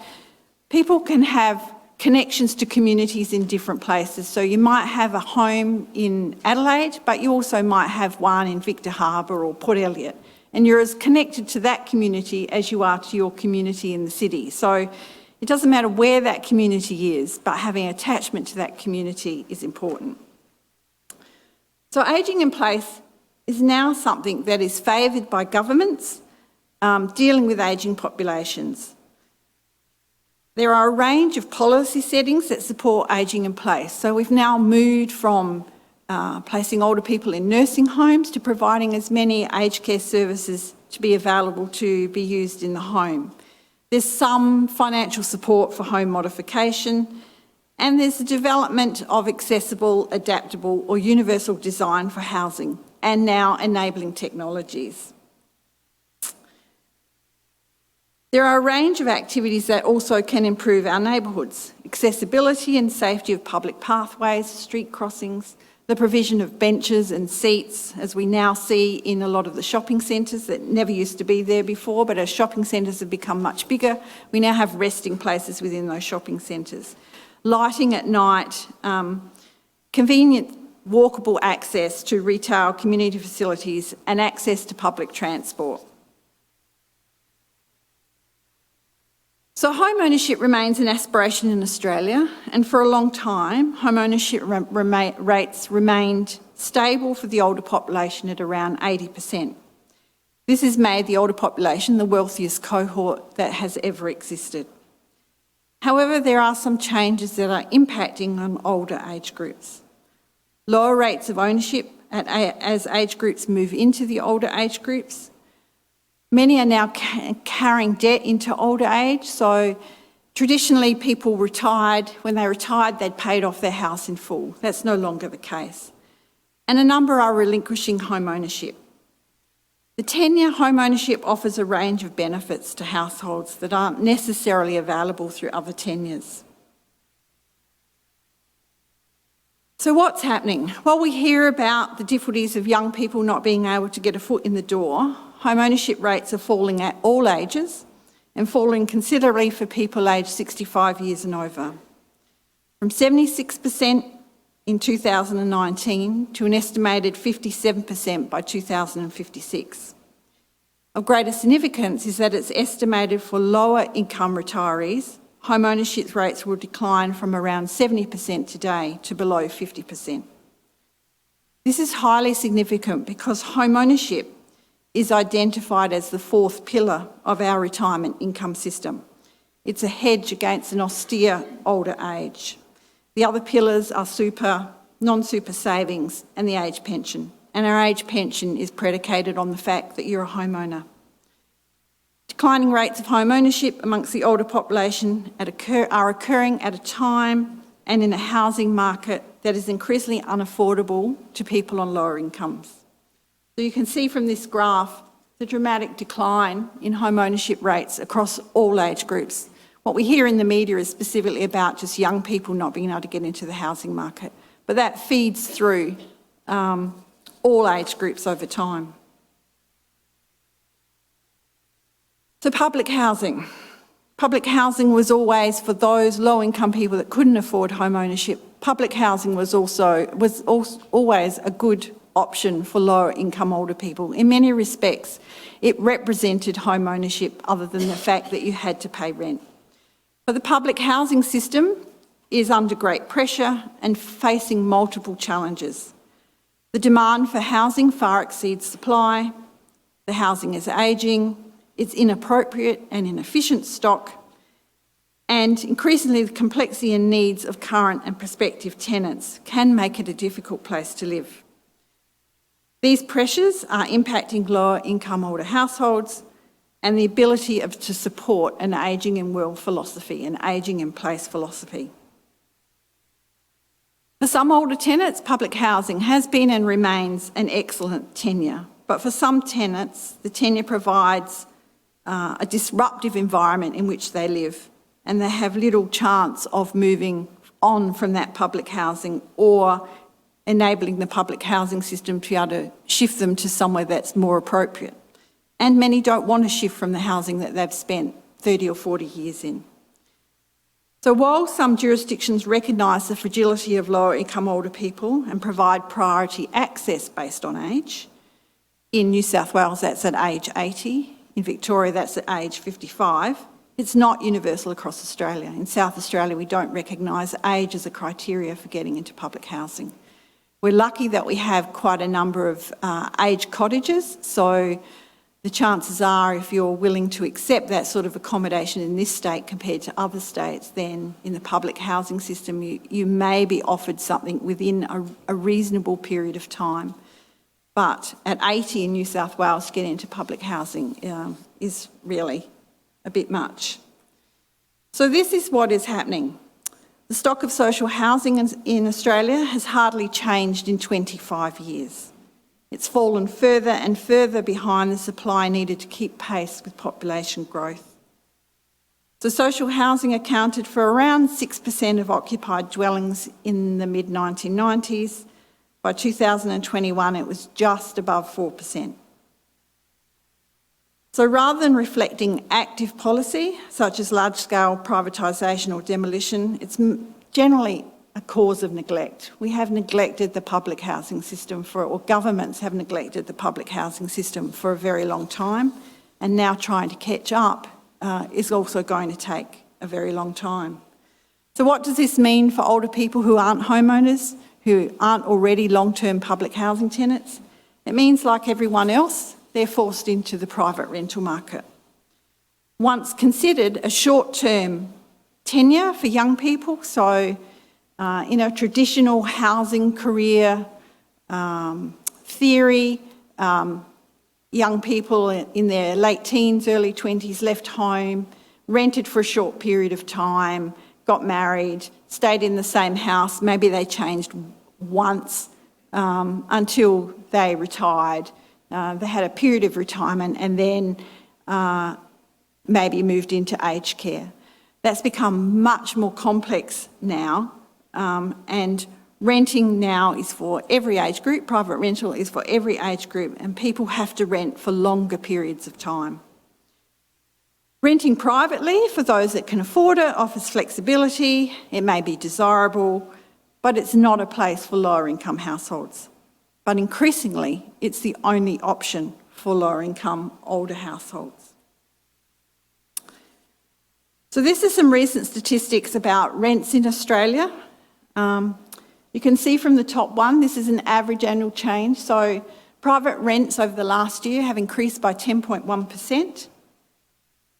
H: people can have connections to communities in different places. So you might have a home in Adelaide, but you also might have one in Victor Harbor or Port Elliot, and you're as connected to that community as you are to your community in the city. So it doesn't matter where that community is, but having attachment to that community is important. So ageing in place is now something that is favoured by governments dealing with ageing populations. There are a range of policy settings that support ageing in place. So we've now moved from placing older people in nursing homes to providing as many aged care services to be available to be used in the home. There's some financial support for home modification, and there's the development of accessible, adaptable or universal design for housing, and now enabling technologies. There are a range of activities that also can improve our neighbourhoods: accessibility and safety of public pathways, street crossings, the provision of benches and seats, as we now see in a lot of the shopping centres that never used to be there before, but as shopping centres have become much bigger, we now have resting places within those shopping centres. Lighting at night, convenient walkable access to retail community facilities and access to public transport. So home ownership remains an aspiration in Australia, and for a long time home ownership rates remained stable for the older population at around 80%. This has made the older population the wealthiest cohort that has ever existed. However, there are some changes that are impacting on older age groups. Lower rates of ownership as age groups move into the older age groups. Many are now carrying debt into older age, so traditionally people retired. When they retired, they'd paid off their house in full. That's no longer the case. And a number are relinquishing home ownership. The 10-year home ownership offers a range of benefits to households that aren't necessarily available through other tenures. So what's happening? Well, we hear about the difficulties of young people not being able to get a foot in the door. Home ownership rates are falling at all ages and falling considerably for people aged 65 years and over, from 76% in 2019 to an estimated 57% by 2056. Of greater significance is that it's estimated for lower income retirees, home ownership rates will decline from around 70% today to below 50%. This is highly significant because home ownership is identified as the fourth pillar of our retirement income system. It's a hedge against an austere older age. The other pillars are super, non-super savings and the age pension. And our age pension is predicated on the fact that you're a homeowner. Declining rates of home ownership amongst the older population are occurring at a time and in a housing market that is increasingly unaffordable to people on lower incomes. So you can see from this graph the dramatic decline in home ownership rates across all age groups. What we hear in the media is specifically about just young people not being able to get into the housing market, but that feeds through all age groups over time. So public housing. Public housing was always for those low-income people that couldn't afford home ownership public housing was always a good option for lower income older people. In many respects, it represented home ownership other than the fact that you had to pay rent. But the public housing system is under great pressure and facing multiple challenges. The demand for housing far exceeds supply, the housing is ageing, it's inappropriate and inefficient stock, and increasingly the complexity and needs of current and prospective tenants can make it a difficult place to live. These pressures are impacting lower income older households and the ability to support an ageing in world philosophy, an ageing in place philosophy. For some older tenants, public housing has been and remains an excellent tenure, but for some tenants, the tenure provides a disruptive environment in which they live, and they have little chance of moving on from that public housing or enabling the public housing system to be able to shift them to somewhere that's more appropriate. And many don't want to shift from the housing that they've spent 30 or 40 years in. So while some jurisdictions recognise the fragility of lower income older people and provide priority access based on age, in New South Wales that's at age 80, in Victoria that's at age 55, it's not universal across Australia. In South Australia we don't recognise age as a criteria for getting into public housing. We're lucky that we have quite a number of age cottages, so the chances are if you're willing to accept that sort of accommodation in this state compared to other states, then in the public housing system you may be offered something within a reasonable period of time. But at 80 in New South Wales to get into public housing is really a bit much. So this is what is happening. The stock of social housing in Australia has hardly changed in 25 years. It's fallen further and further behind the supply needed to keep pace with population growth. So social housing accounted for around 6% of occupied dwellings in the mid-1990s. By 2021, it was just above 4%. So rather than reflecting active policy, such as large-scale privatisation or demolition, it's generally a cause of neglect. We have neglected the public housing system or governments have neglected the public housing system for a very long time, and now trying to catch up is also going to take a very long time. So what does this mean for older people who aren't homeowners, who aren't already long-term public housing tenants? It means, like everyone else, they're forced into the private rental market. Once considered a short-term tenure for young people, so in a traditional housing career theory, young people in their late teens, early 20s left home, rented for a short period of time, got married, stayed in the same house, maybe they changed once until they retired. They had a period of retirement and then maybe moved into aged care. That's become much more complex now, and renting now is for every age group, private rental is for every age group, and people have to rent for longer periods of time. Renting privately, for those that can afford it, offers flexibility, it may be desirable, but it's not a place for lower income households. But increasingly, it's the only option for lower income older households. So this is some recent statistics about rents in Australia. You can see from the top one, this is an average annual change. So private rents over the last year have increased by 10.1%.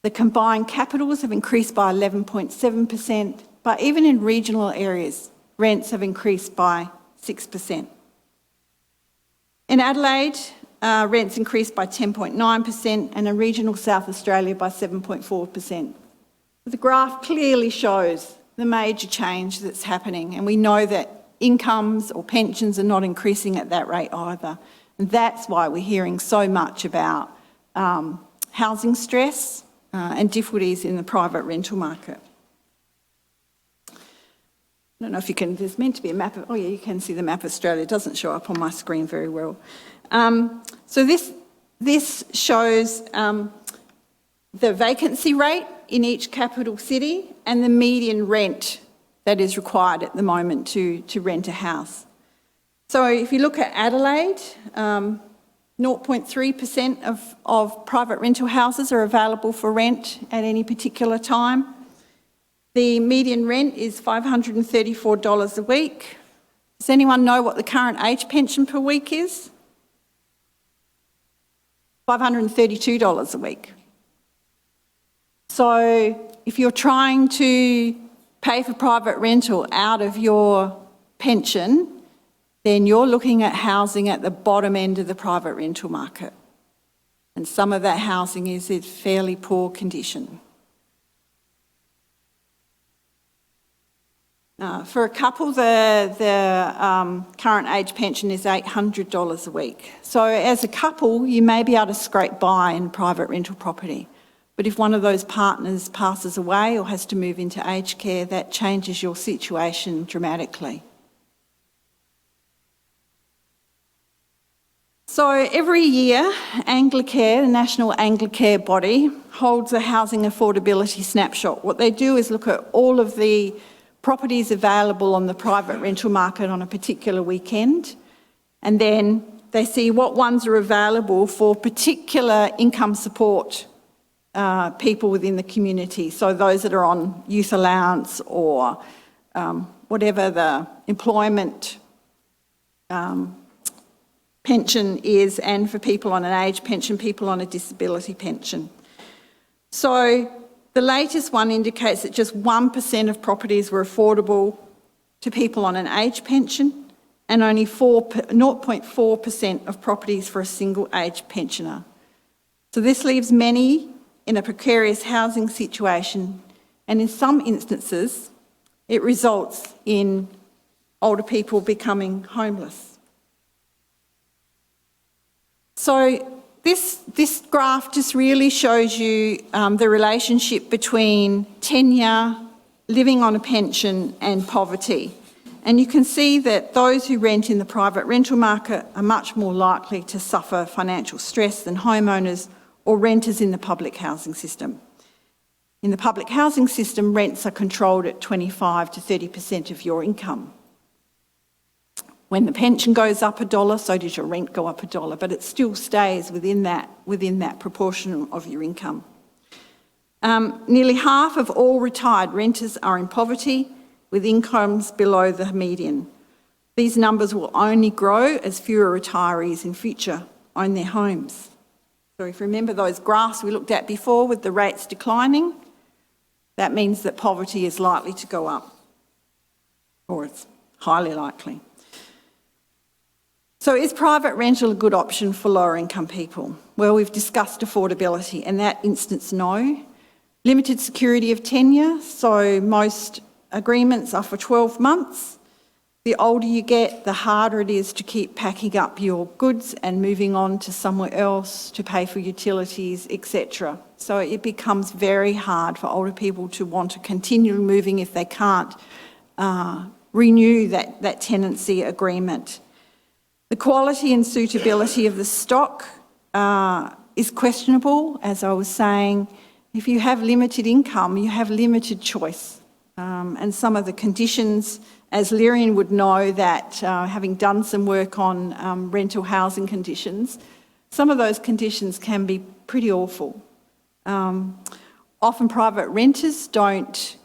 H: The combined capitals have increased by 11.7%, but even in regional areas, rents have increased by 6%. In Adelaide, rents increased by 10.9% and in regional South Australia by 7.4%. The graph clearly shows the major change that's happening, and we know that incomes or pensions are not increasing at that rate either. And that's why we're hearing so much about housing stress and difficulties in the private rental market. I don't know if you can, there's meant to be a map of, oh yeah, you can see the map of Australia. It doesn't show up on my screen very well. So this shows the vacancy rate in each capital city and the median rent that is required at the moment to rent a house. So if you look at Adelaide, 0.3% of private rental houses are available for rent at any particular time. The median rent is $534 a week. Does anyone know what the current age pension per week is? $532 a week. So if you're trying to pay for private rental out of your pension, then you're looking at housing at the bottom end of the private rental market. And some of that housing is in fairly poor condition. For a couple, the current age pension is $800 a week. So as a couple, you may be able to scrape by in private rental property. But if one of those partners passes away or has to move into aged care, that changes your situation dramatically. So every year, Anglicare, the national Anglicare body, holds a housing affordability snapshot. What they do is look at all of the properties available on the private rental market on a particular weekend, and then they see what ones are available for particular income support people within the community. So those that are on youth allowance or whatever the employment pension is, and for people on an age pension, people on a disability pension. So the latest one indicates that just 1% of properties were affordable to people on an age pension, and only 0.4% of properties for a single age pensioner. So this leaves many in a precarious housing situation, and in some instances, it results in older people becoming homeless. So this graph just really shows you the relationship between tenure, living on a pension and poverty. And you can see that those who rent in the private rental market are much more likely to suffer financial stress than homeowners or renters in the public housing system. In the public housing system, rents are controlled at 25 to 30% of your income. When the pension goes up $1, so does your rent go up $1, but it still stays within that proportion of your income. Nearly half of all retired renters are in poverty, with incomes below the median. These numbers will only grow as fewer retirees in future own their homes. So if you remember those graphs we looked at before with the rates declining, that means that poverty is likely to go up, or it's highly likely. So is private rental a good option for lower income people? Well, we've discussed affordability. In that instance, no. Limited security of tenure, so most agreements are for 12 months. The older you get, the harder it is to keep packing up your goods and moving on to somewhere else to pay for utilities, etc. So it becomes very hard for older people to want to continue moving if they can't renew that tenancy agreement. The quality and suitability of the stock is questionable. As I was saying, if you have limited income, you have limited choice. And some of the conditions, as Lyrian would know, that having done some work on rental housing conditions, some of those conditions can be pretty awful. Often private renters don't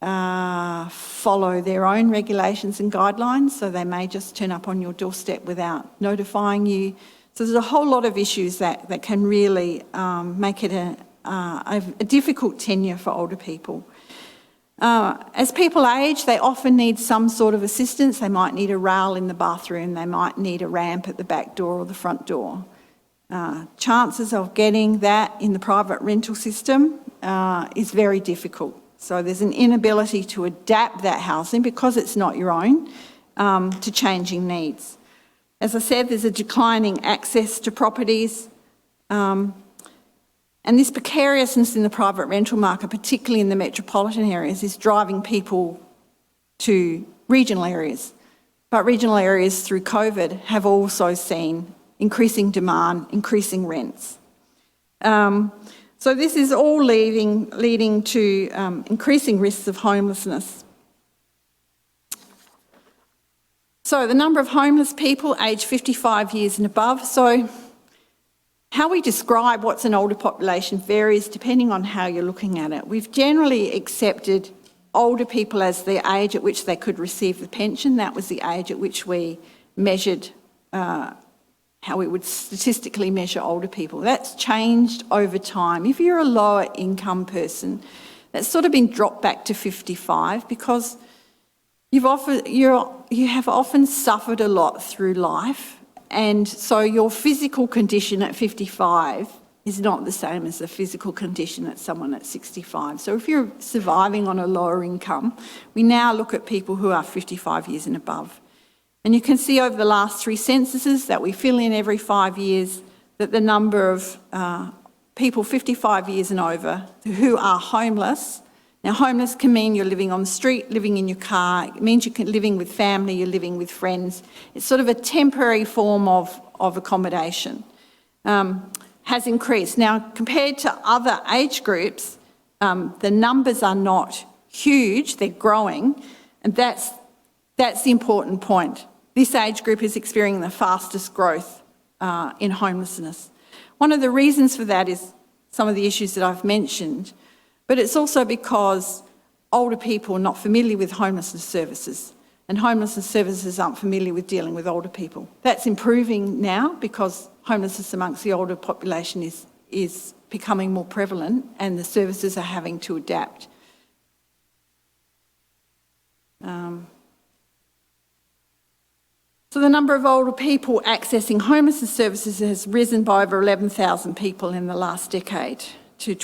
H: follow their own regulations and guidelines, so they may just turn up on your doorstep without notifying you. So there's a whole lot of issues that can really make it a difficult tenure for older people. As people age, they often need some sort of assistance. They might need a rail in the bathroom, they might need a ramp at the back door or the front door. Chances of getting that in the private rental system is very difficult. So there's an inability to adapt that housing, because it's not your own, to changing needs. As I said, there's a declining access to properties. And this precariousness in the private rental market, particularly in the metropolitan areas, is driving people to regional areas. But regional areas through COVID have also seen increasing demand, increasing rents. So this is all leading to increasing risks of homelessness. So the number of homeless people aged 55 years and above. So how we describe what's an older population varies depending on how you're looking at it. We've generally accepted older people as the age at which they could receive the pension. That was the age at which we measured how we would statistically measure older people. That's changed over time. If you're a lower income person, that's sort of been dropped back to 55 because you have often suffered a lot through life, and so your physical condition at 55 is not the same as the physical condition at someone at 65. So if you're surviving on a lower income, we now look at people who are 55 years and above. And you can see over the last 3 censuses that we fill in every 5 years that the number of people 55 years and over who are homeless. Now, homeless can mean you're living on the street, living in your car. It means you're living with family, you're living with friends. It's sort of a temporary form of accommodation. Has increased. Now, compared to other age groups, the numbers are not huge, they're growing, and that's the important point. This age group is experiencing the fastest growth in homelessness. One of the reasons for that is some of the issues that I've mentioned, but it's also because older people are not familiar with homelessness services, and homelessness services aren't familiar with dealing with older people. That's improving now because homelessness amongst the older population is becoming more prevalent and the services are having to adapt. So the number of older people accessing homelessness services has risen by over 11,000 people in the last decade to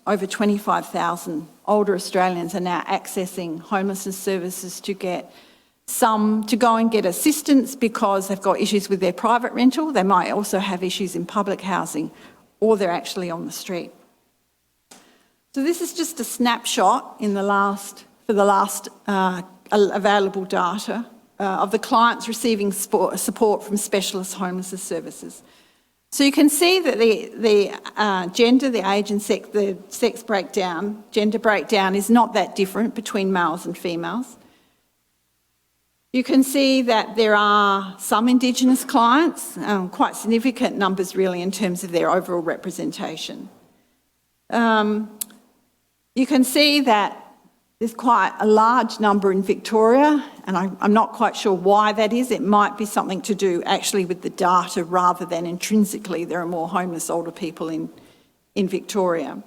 H: over 25,000 older Australians are now accessing homelessness services to go and get assistance because they've got issues with their private rental. They might also have issues in public housing, or they're actually on the street. So this is just a snapshot for the last available data of the clients receiving support from specialist homelessness services. So you can see that the gender, the age and sex, the sex breakdown, gender breakdown is not that different between males and females. You can see that there are some Indigenous clients, quite significant numbers really in terms of their overall representation. You can see that there's quite a large number in Victoria, and I'm not quite sure why that is. It might be something to do actually with the data rather than intrinsically there are more homeless older people in Victoria.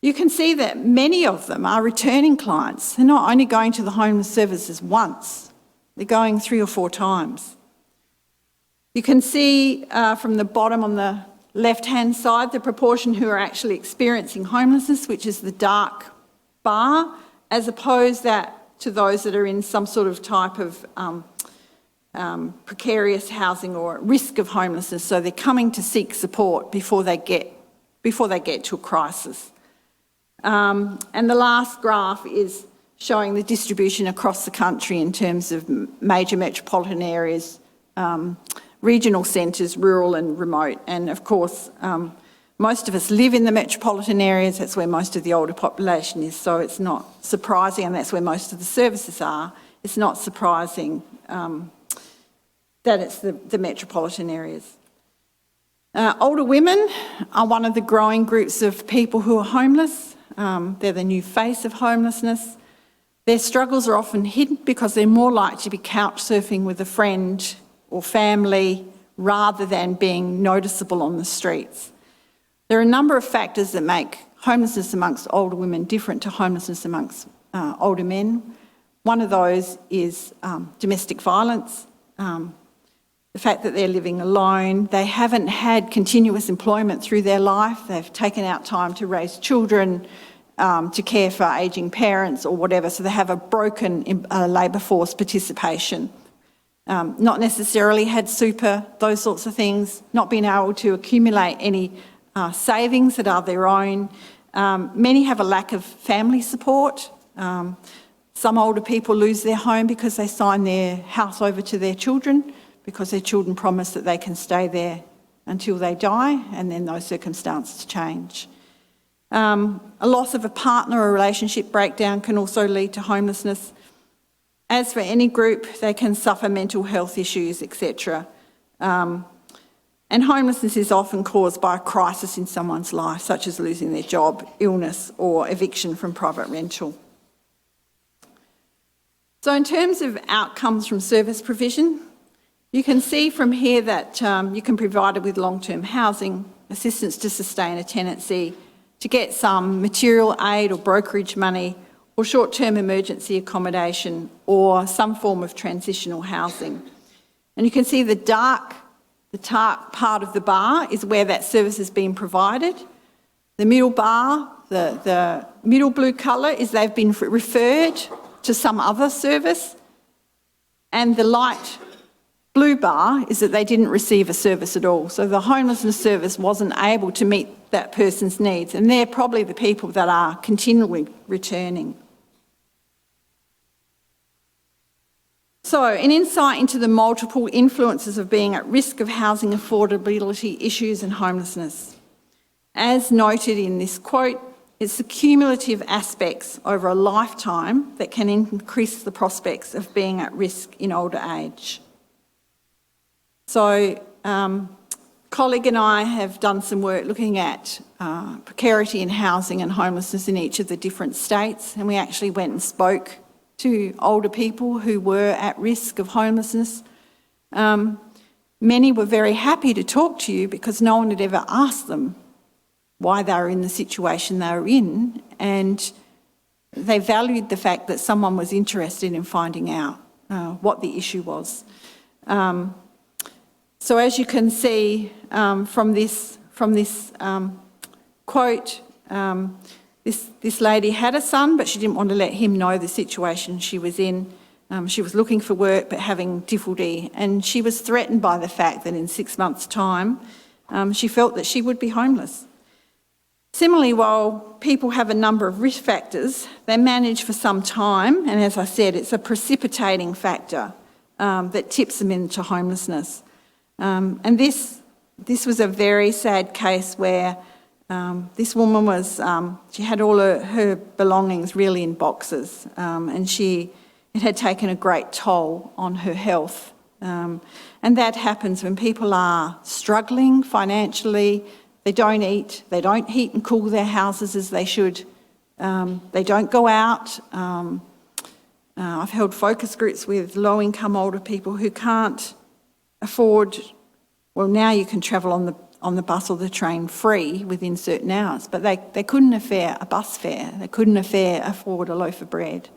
H: You can see that many of them are returning clients. They're not only going to the homeless services once, they're going 3 or 4 times. You can see from the bottom on the left-hand side the proportion who are actually experiencing homelessness, which is the dark bar, as opposed to those that are in some sort of type of precarious housing or at risk of homelessness. So they're coming to seek support before they get to a crisis. And the last graph is showing the distribution across the country in terms of major metropolitan areas, regional centres, rural and remote. And of course, most of us live in the metropolitan areas. That's where most of the older population is. So it's not surprising, and that's where most of the services are. It's not surprising that it's the metropolitan areas. Older women are one of the growing groups of people who are homeless. They're the new face of homelessness. Their struggles are often hidden because they're more likely to be couch surfing with a friend or family rather than being noticeable on the streets. There are a number of factors that make homelessness amongst older women different to homelessness amongst older men. One of those is domestic violence, the fact that they're living alone. They haven't had continuous employment through their life. They've taken out time to raise children, to care for ageing parents or whatever, so they have a broken labour force participation. Not necessarily had super, those sorts of things, not being able to accumulate any savings that are their own. Many have a lack of family support. Some older people lose their home because they sign their house over to their children because their children promise that they can stay there until they die, and then those circumstances change. A loss of a partner or relationship breakdown can also lead to homelessness. as for any group, they can suffer mental health issues, etc. And homelessness is often caused by a crisis in someone's life, such as losing their job, illness, or eviction from private rental. So in terms of outcomes from service provision, you can see from here that you can provide it with long-term housing, assistance to sustain a tenancy, to get some material aid or brokerage money, or short-term emergency accommodation, or some form of transitional housing. And you can see the dark part of the bar is where that service has been provided. The middle bar, the middle blue colour, is they've been referred to some other service, and the light blue bar is that they didn't receive a service at all. So the homelessness service wasn't able to meet that person's needs, and they're probably the people that are continually returning. So, an insight into the multiple influences of being at risk of housing affordability issues and homelessness. As noted in this quote, it's the cumulative aspects over a lifetime that can increase the prospects of being at risk in older age. So, colleague and I have done some work looking at precarity in housing and homelessness in each of the different states, and we actually went and spoke to older people who were at risk of homelessness. Many were very happy to talk to you because no one had ever asked them why they were in the situation they were in, and they valued the fact that someone was interested in finding out what the issue was. So as you can see from this quote, this lady had a son, but she didn't want to let him know the situation she was in. She was looking for work but having difficulty, and she was threatened by the fact that in 6 months' time she felt that she would be homeless. Similarly, while people have a number of risk factors, they manage for some time, and as I said, it's a precipitating factor that tips them into homelessness. And this was a very sad case where this woman was, she had all her belongings really in boxes, and it had taken a great toll on her health. And that happens when people are struggling financially. They don't eat, they don't heat and cool their houses as they should. They don't go out. I've held focus groups with low-income older people who can't afford, well, now you can travel on the bus or the train free within certain hours, but they couldn't afford a bus fare. They couldn't afford a loaf of bread.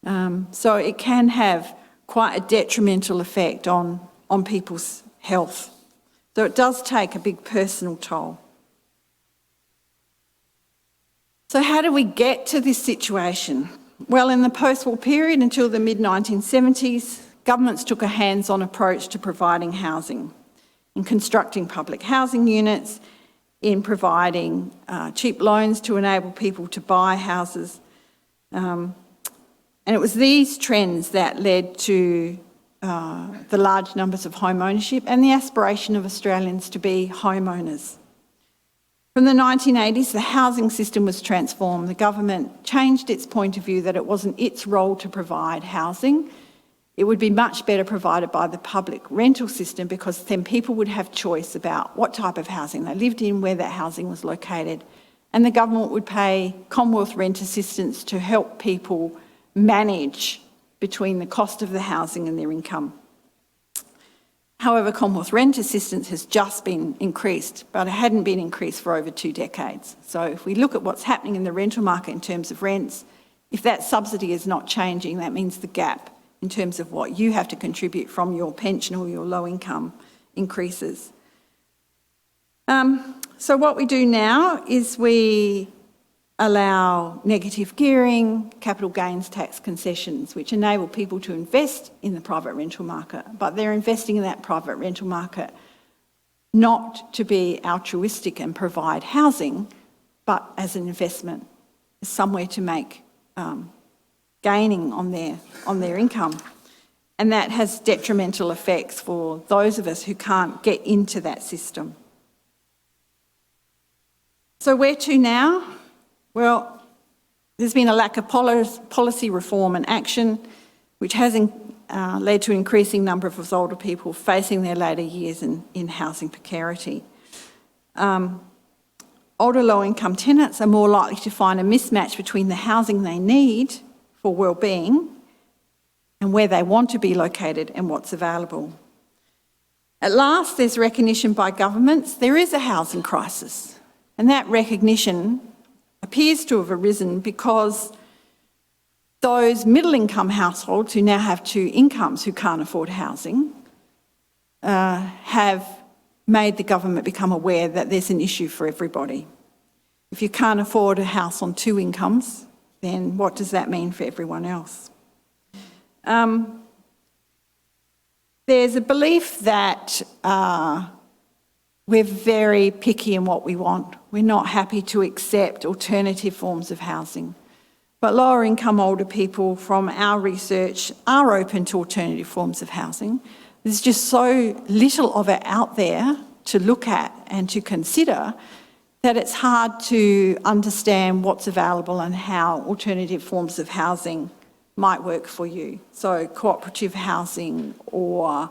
H: So it can have quite a detrimental effect on people's health. So it does take a big personal toll. So how do we get to this situation? Well, in the post-war period until the mid-1970s, governments took a hands-on approach to providing housing, in constructing public housing units, in providing cheap loans to enable people to buy houses. And it was these trends that led to the large numbers of home ownership and the aspiration of Australians to be homeowners. From the 1980s, the housing system was transformed. The government changed its point of view that it wasn't its role to provide housing. It would be much better provided by the public rental system, because then people would have choice about what type of housing they lived in, where that housing was located. And the government would pay Commonwealth rent assistance to help people manage between the cost of the housing and their income. However, Commonwealth rent assistance has just been increased, but it hadn't been increased for over 2 decades. So if we look at what's happening in the rental market in terms of rents, if that subsidy is not changing, that means the gap in terms of what you have to contribute from your pension or your low income increases. So what we do now is we allow negative gearing, capital gains tax concessions, which enable people to invest in the private rental market, but they're investing in that private rental market not to be altruistic and provide housing, but as an investment, somewhere to make gaining on their income. And that has detrimental effects for those of us who can't get into that system. So where to now? Well, there's been a lack of policy reform and action. which has led to an increasing number of older people facing their later years in housing precarity. Older low-income tenants are more likely to find a mismatch between the housing they need for well-being and where they want to be located and what's available. At last, there's recognition by governments there is a housing crisis, and that recognition appears to have arisen because those middle-income households who now have two incomes who can't afford housing have made the government become aware that there's an issue for everybody. If you can't afford a house on two incomes, then what does that mean for everyone else? There's a belief that we're very picky in what we want. We're not happy to accept alternative forms of housing. But lower income older people from our research are open to alternative forms of housing. There's just so little of it out there to look at and to consider that it's hard to understand what's available and how alternative forms of housing might work for you. So cooperative housing or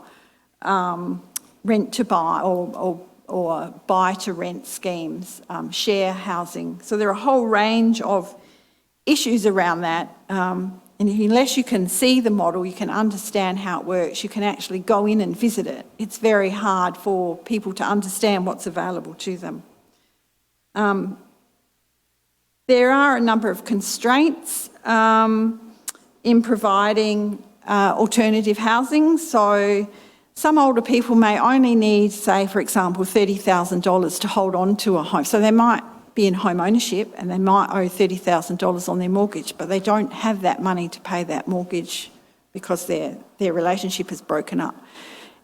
H: rent to buy or buy to rent schemes, share housing. So there are a whole range of issues around that. And unless you can see the model, you can understand how it works, you can actually go in and visit it. It's very hard for people to understand what's available to them. There are a number of constraints in providing alternative housing. So some older people may only need, say, for example, $30,000 to hold on to a home. So they might be in home ownership and they might owe $30,000 on their mortgage, but they don't have that money to pay that mortgage because their relationship is broken up.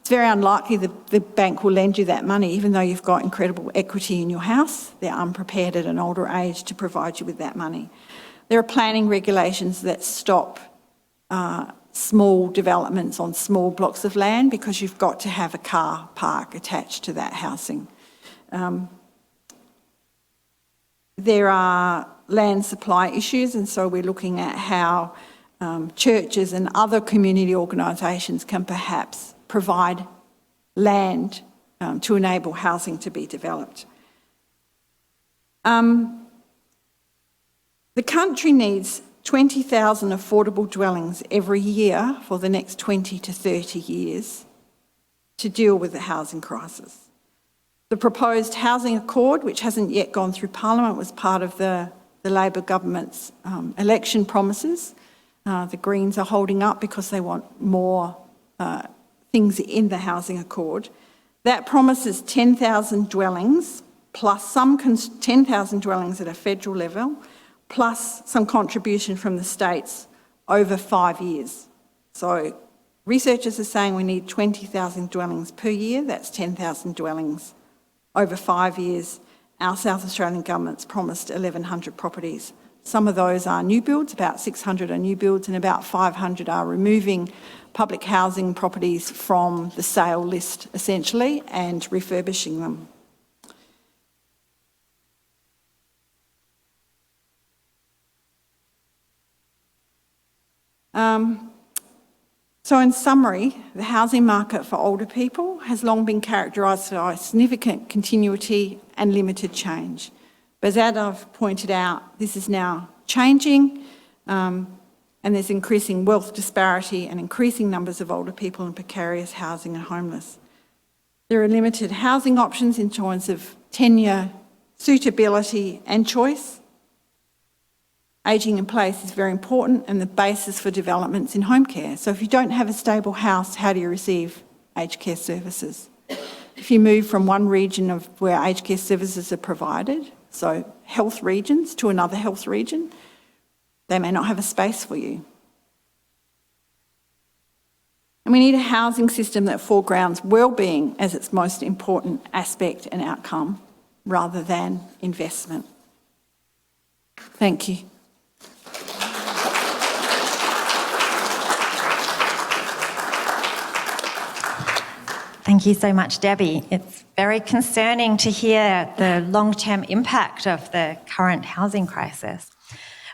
H: It's very unlikely the bank will lend you that money, even though you've got incredible equity in your house. They're unprepared at an older age to provide you with that money. There are planning regulations that stop small developments on small blocks of land because you've got to have a car park attached to that housing. There are land supply issues, and so we're looking at how churches and other community organisations can perhaps provide land to enable housing to be developed. The country needs 20,000 affordable dwellings every year for the next 20 to 30 years to deal with the housing crisis. The proposed housing accord, which hasn't yet gone through Parliament, was part of the Labor government's election promises. The Greens are holding up because they want more things in the housing accord. That promises 10,000 dwellings, plus some 10,000 dwellings at a federal level, plus some contribution from the states over 5 years. So researchers are saying we need 20,000 dwellings per year. That's 10,000 dwellings over 5 years. Our South Australian government's promised 1,100 properties. Some of those are new builds, about 600 are new builds, and about 500 are removing public housing properties from the sale list, essentially, and refurbishing them. So in summary, the housing market for older people has long been characterised by significant continuity and limited change. But as I've pointed out, this is now changing, and there's increasing wealth disparity and increasing numbers of older people in precarious housing and homeless. There are limited housing options in terms of tenure, suitability and choice. Ageing in place is very important and the basis for developments in home care. So if you don't have a stable house, how do you receive aged care services? If you move from one region of where aged care services are provided, so health regions, to another health region, they may not have a space for you. And we need a housing system that foregrounds well-being as its most important aspect and outcome, rather than investment. Thank you.
A: Thank you so much, Debbie. It's very concerning to hear the long-term impact of the current housing crisis.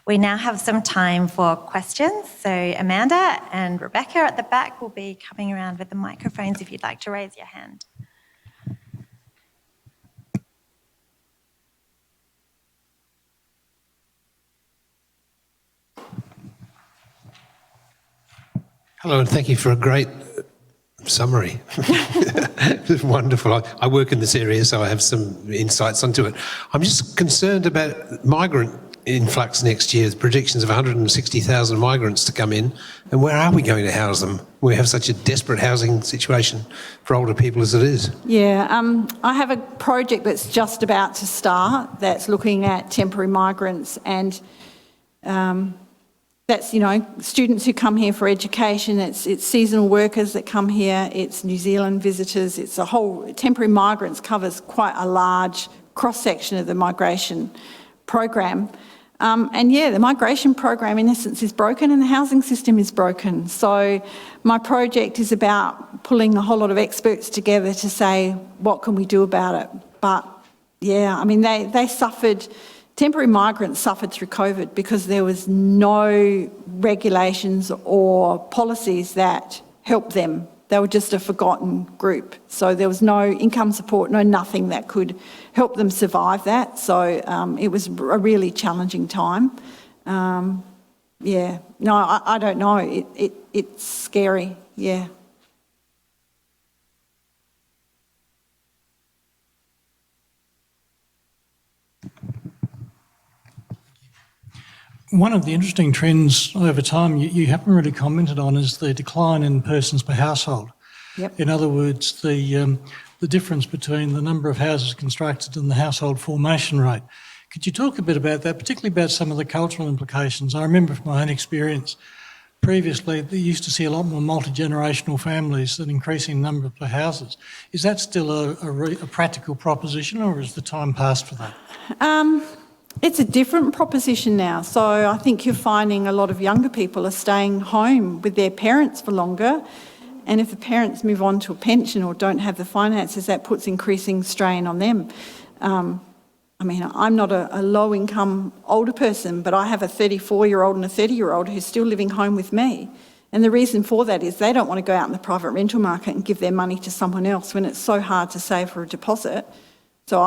A: We now have some time for questions. So Amanda and Rebecca at the back will be coming around with the microphones if you'd like to raise your hand.
I: Hello, and thank you for a great summary. It's wonderful. I work in this area, so I have some insights onto it. I'm just concerned about migrant influx next year. The predictions of 160,000 migrants to come in, and where are we going to house them? We have such a desperate housing situation for older people as it is.
H: Yeah, I have a project that's just about to start that's looking at temporary migrants, and that's, you know, students who come here for education, it's seasonal workers that come here, it's New Zealand visitors, it's a whole, temporary migrants covers quite a large cross-section of the migration program. And yeah, the migration program in essence is broken and the housing system is broken. So my project is about pulling a whole lot of experts together to say, what can we do about it? But yeah, I mean, they suffered, temporary migrants suffered through COVID because there was no regulations or policies that helped them. They were just a forgotten group. So there was no income support, no nothing that could help them survive that. So it was a really challenging time. Yeah, no, I don't know. It's scary, yeah.
C: One of the interesting trends over time you haven't really commented on is the decline in persons per household.
H: Yep.
C: In other words, the difference between the number of houses constructed and the household formation rate. Could you talk a bit about that, particularly about some of the cultural implications? I remember from my own experience, previously they used to see a lot more multi-generational families, an increasing number of houses. Is that still a practical proposition, or has the time passed for that?
H: It's a different proposition now. So I think you're finding a lot of younger people are staying home with their parents for longer. And if the parents move on to a pension or don't have the finances, that puts increasing strain on them. I mean, I'm not a low-income older person, but I have a 34-year-old and a 30-year-old who's still living home with me. And the reason for that is they don't want to go out in the private rental market and give their money to someone else when it's so hard to save for a deposit. So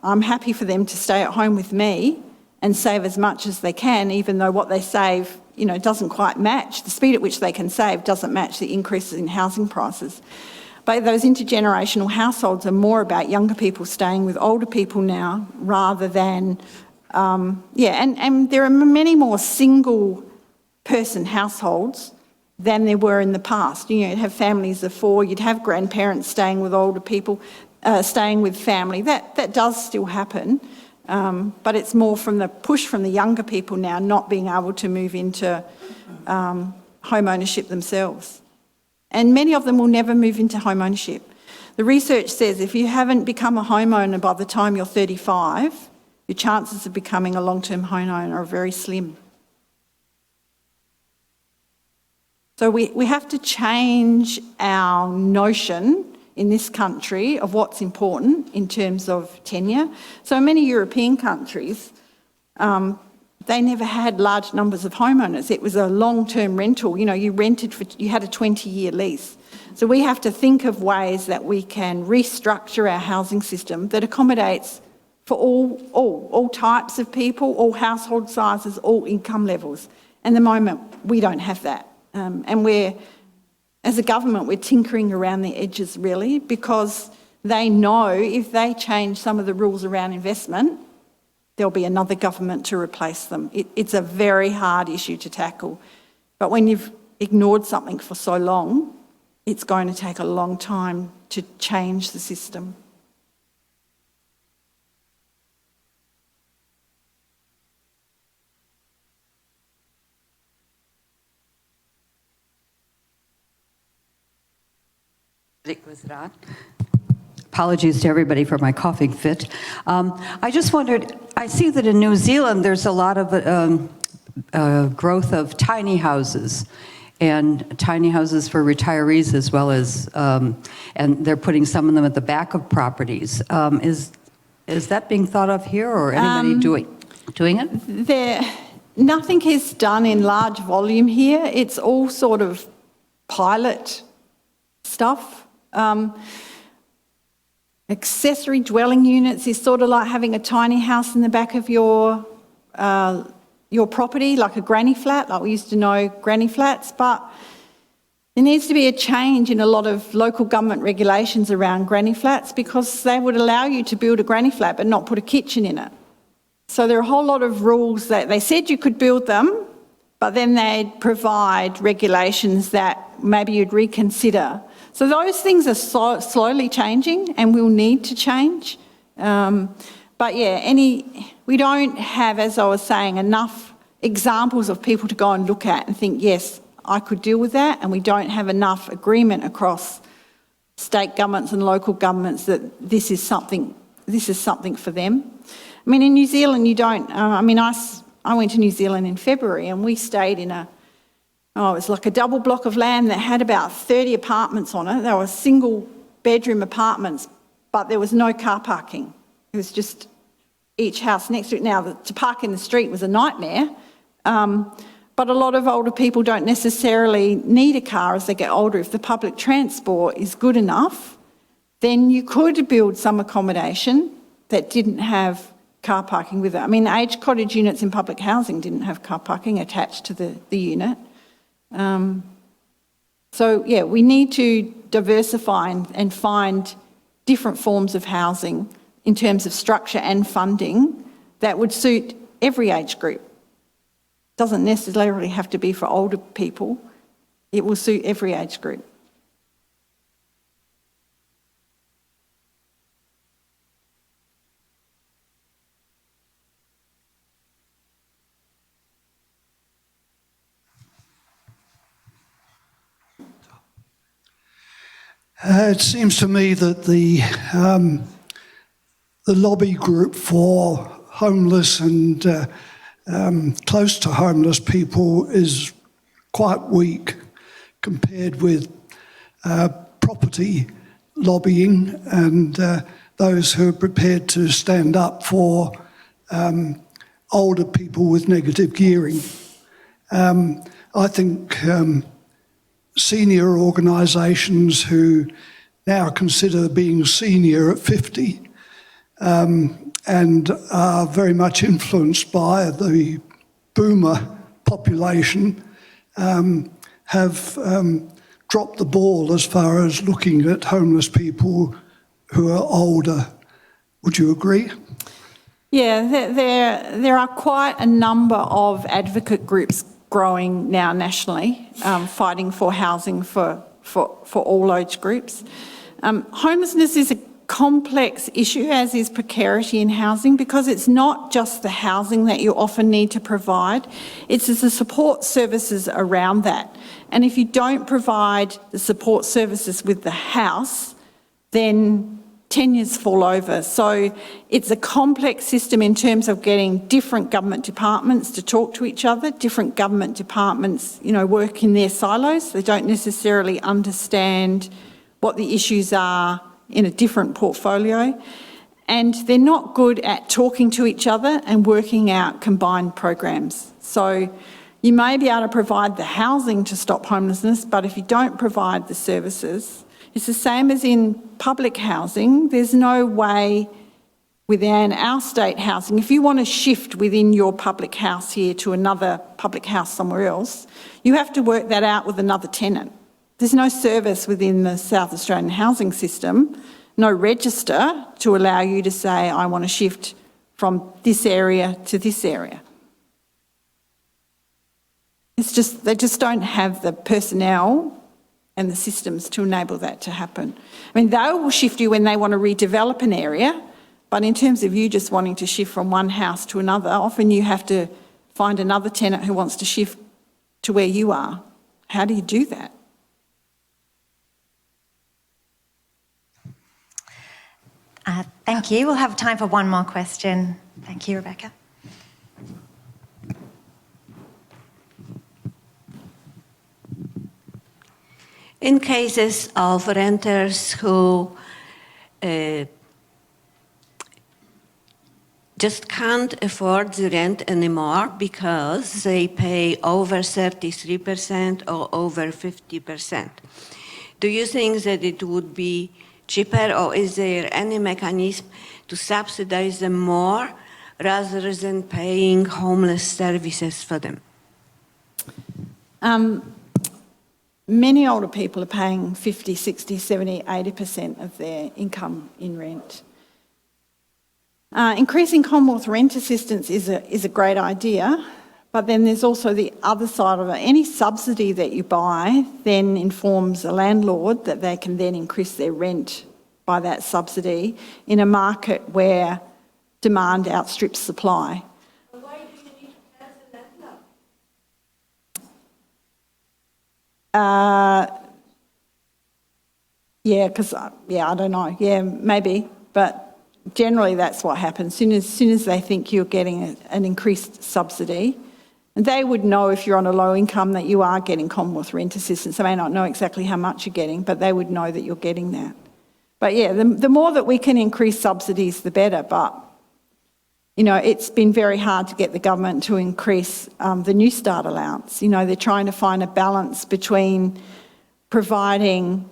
H: I'm happy for them to stay at home with me and save as much as they can, even though what they save, you know, doesn't quite match. The speed at which they can save doesn't match the increases in housing prices. But those intergenerational households are more about younger people staying with older people now rather than, and there are many more single person households than there were in the past. You know, you'd have families of four, you'd have grandparents staying with older people, staying with family. That does still happen, but it's more from the push from the younger people now not being able to move into home ownership themselves. And many of them will never move into home ownership. The research says if you haven't become a homeowner by the time you're 35, your chances of becoming a long-term homeowner are very slim. So we have to change our notion in this country of what's important in terms of tenure. So in many European countries, they never had large numbers of homeowners. It was a long-term rental. You know, you had a 20-year lease. So we have to think of ways that we can restructure our housing system that accommodates for all types of people, all household sizes, all income levels. And at the moment, we don't have that. And as a government, we're tinkering around the edges really, because they know if they change some of the rules around investment, there'll be another government to replace them. It's a very hard issue to tackle. But when you've ignored something for so long, it's going to take a long time to change the system.
D: Was it on? Apologies to everybody for my coughing fit. I just wondered, I see that in New Zealand there's a lot of growth of tiny houses, and tiny houses for retirees as well as, and they're putting some of them at the back of properties. Is that being thought of here, or anybody doing it?
H: nothing is done in large volume here. It's all sort of pilot stuff. Accessory dwelling units is sort of like having a tiny house in the back of your property, like a granny flat, like we used to know granny flats, but there needs to be a change in a lot of local government regulations around granny flats because they would allow you to build a granny flat but not put a kitchen in it. So there are a whole lot of rules that they said you could build them, but then they'd provide regulations that maybe you'd reconsider. So those things are slowly changing and will need to change. But yeah, we don't have, as I was saying, enough examples of people to go and look at and think, yes, I could deal with that, and we don't have enough agreement across state governments and local governments that this is something for them. I mean, in New Zealand, you don't. I went to New Zealand in February, and we stayed in it was like a double block of land that had about 30 apartments on it. They were single bedroom apartments, but there was no car parking. It was just each house next to it. Now, to park in the street was a nightmare. But a lot of older people don't necessarily need a car as they get older. If the public transport is good enough, then you could build some accommodation that didn't have car parking with it. I mean, aged cottage units in public housing didn't have car parking attached to the unit. So, yeah, we need to diversify and find different forms of housing in terms of structure and funding that would suit every age group. Doesn't necessarily have to be for older people. It will suit every age group.
E: It seems to me that the lobby group for homeless and close to homeless people is quite weak compared with property lobbying and those who are prepared to stand up for older people with negative gearing. I think senior organisations who now consider being senior at 50 and are very much influenced by the boomer population have dropped the ball as far as looking at homeless people who are older. Would you agree?
H: Yeah, there are quite a number of advocate groups growing now nationally, fighting for housing for all age groups. Homelessness is a complex issue, as is precarity in housing, because it's not just the housing that you often need to provide, it's the support services around that. And if you don't provide the support services with the house, then tenures fall over. So it's a complex system in terms of getting different government departments to talk to each other. Different government departments, work in their silos. They don't necessarily understand what the issues are in a different portfolio. And they're not good at talking to each other and working out combined programs. So you may be able to provide the housing to stop homelessness, but if you don't provide the services, it's the same as in public housing. There's no way within our state housing, if you want to shift within your public house here to another public house somewhere else, you have to work that out with another tenant. There's no service within the South Australian housing system, no register to allow you to say, I want to shift from this area to this area. It's just, they just don't have the personnel and the systems to enable that to happen. I mean, they will shift you when they want to redevelop an area, but in terms of you just wanting to shift from one house to another, often you have to find another tenant who wants to shift to where you are. How do you do that?
A: Thank you. We'll have time for one more question. Thank you, Rebecca.
J: In cases of renters who just can't afford the rent anymore because they pay over 33% or over 50%. Do you think that it would be cheaper, or is there any mechanism to subsidize them more rather than paying homeless services for them?
H: Many older people are paying 50, 60, 70, 80% of their income in rent. Increasing Commonwealth rent assistance is a great idea, but then there's also the other side of it. Any subsidy that you buy then informs a landlord that they can then increase their rent by that subsidy in a market where demand outstrips supply.
J: Why do you need to tell the landlord?
H: I don't know. Yeah, maybe, but generally that's what happens. As soon as they think you're getting an increased subsidy, and they would know if you're on a low income that you are getting Commonwealth rent assistance. They may not know exactly how much you're getting, but they would know that you're getting that. But yeah, the more that we can increase subsidies, the better. But, you know, it's been very hard to get the government to increase the New Start allowance. You know, they're trying to find a balance between providing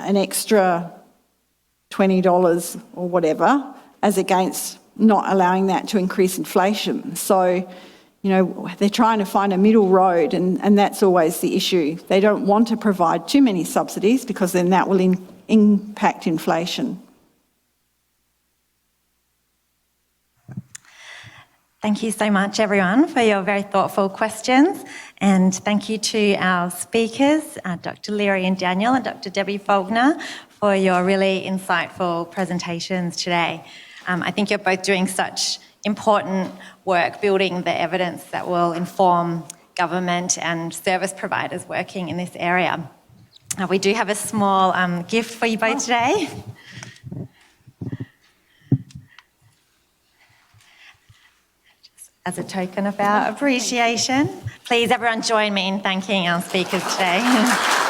H: an extra $20 or whatever as against not allowing that to increase inflation. So, you know, they're trying to find a middle road, and that's always the issue. They don't want to provide too many subsidies because then that will impact inflation.
A: Thank you so much, everyone, for your very thoughtful questions. And thank you to our speakers, Dr. Leary and Daniel and Dr. Debbie Faulkner, for your really insightful presentations today. I think you're both doing such important work building the evidence that will inform government and service providers working in this area. We do have a small gift for you both today. As a token of our appreciation. Please, everyone, join me in thanking our speakers today.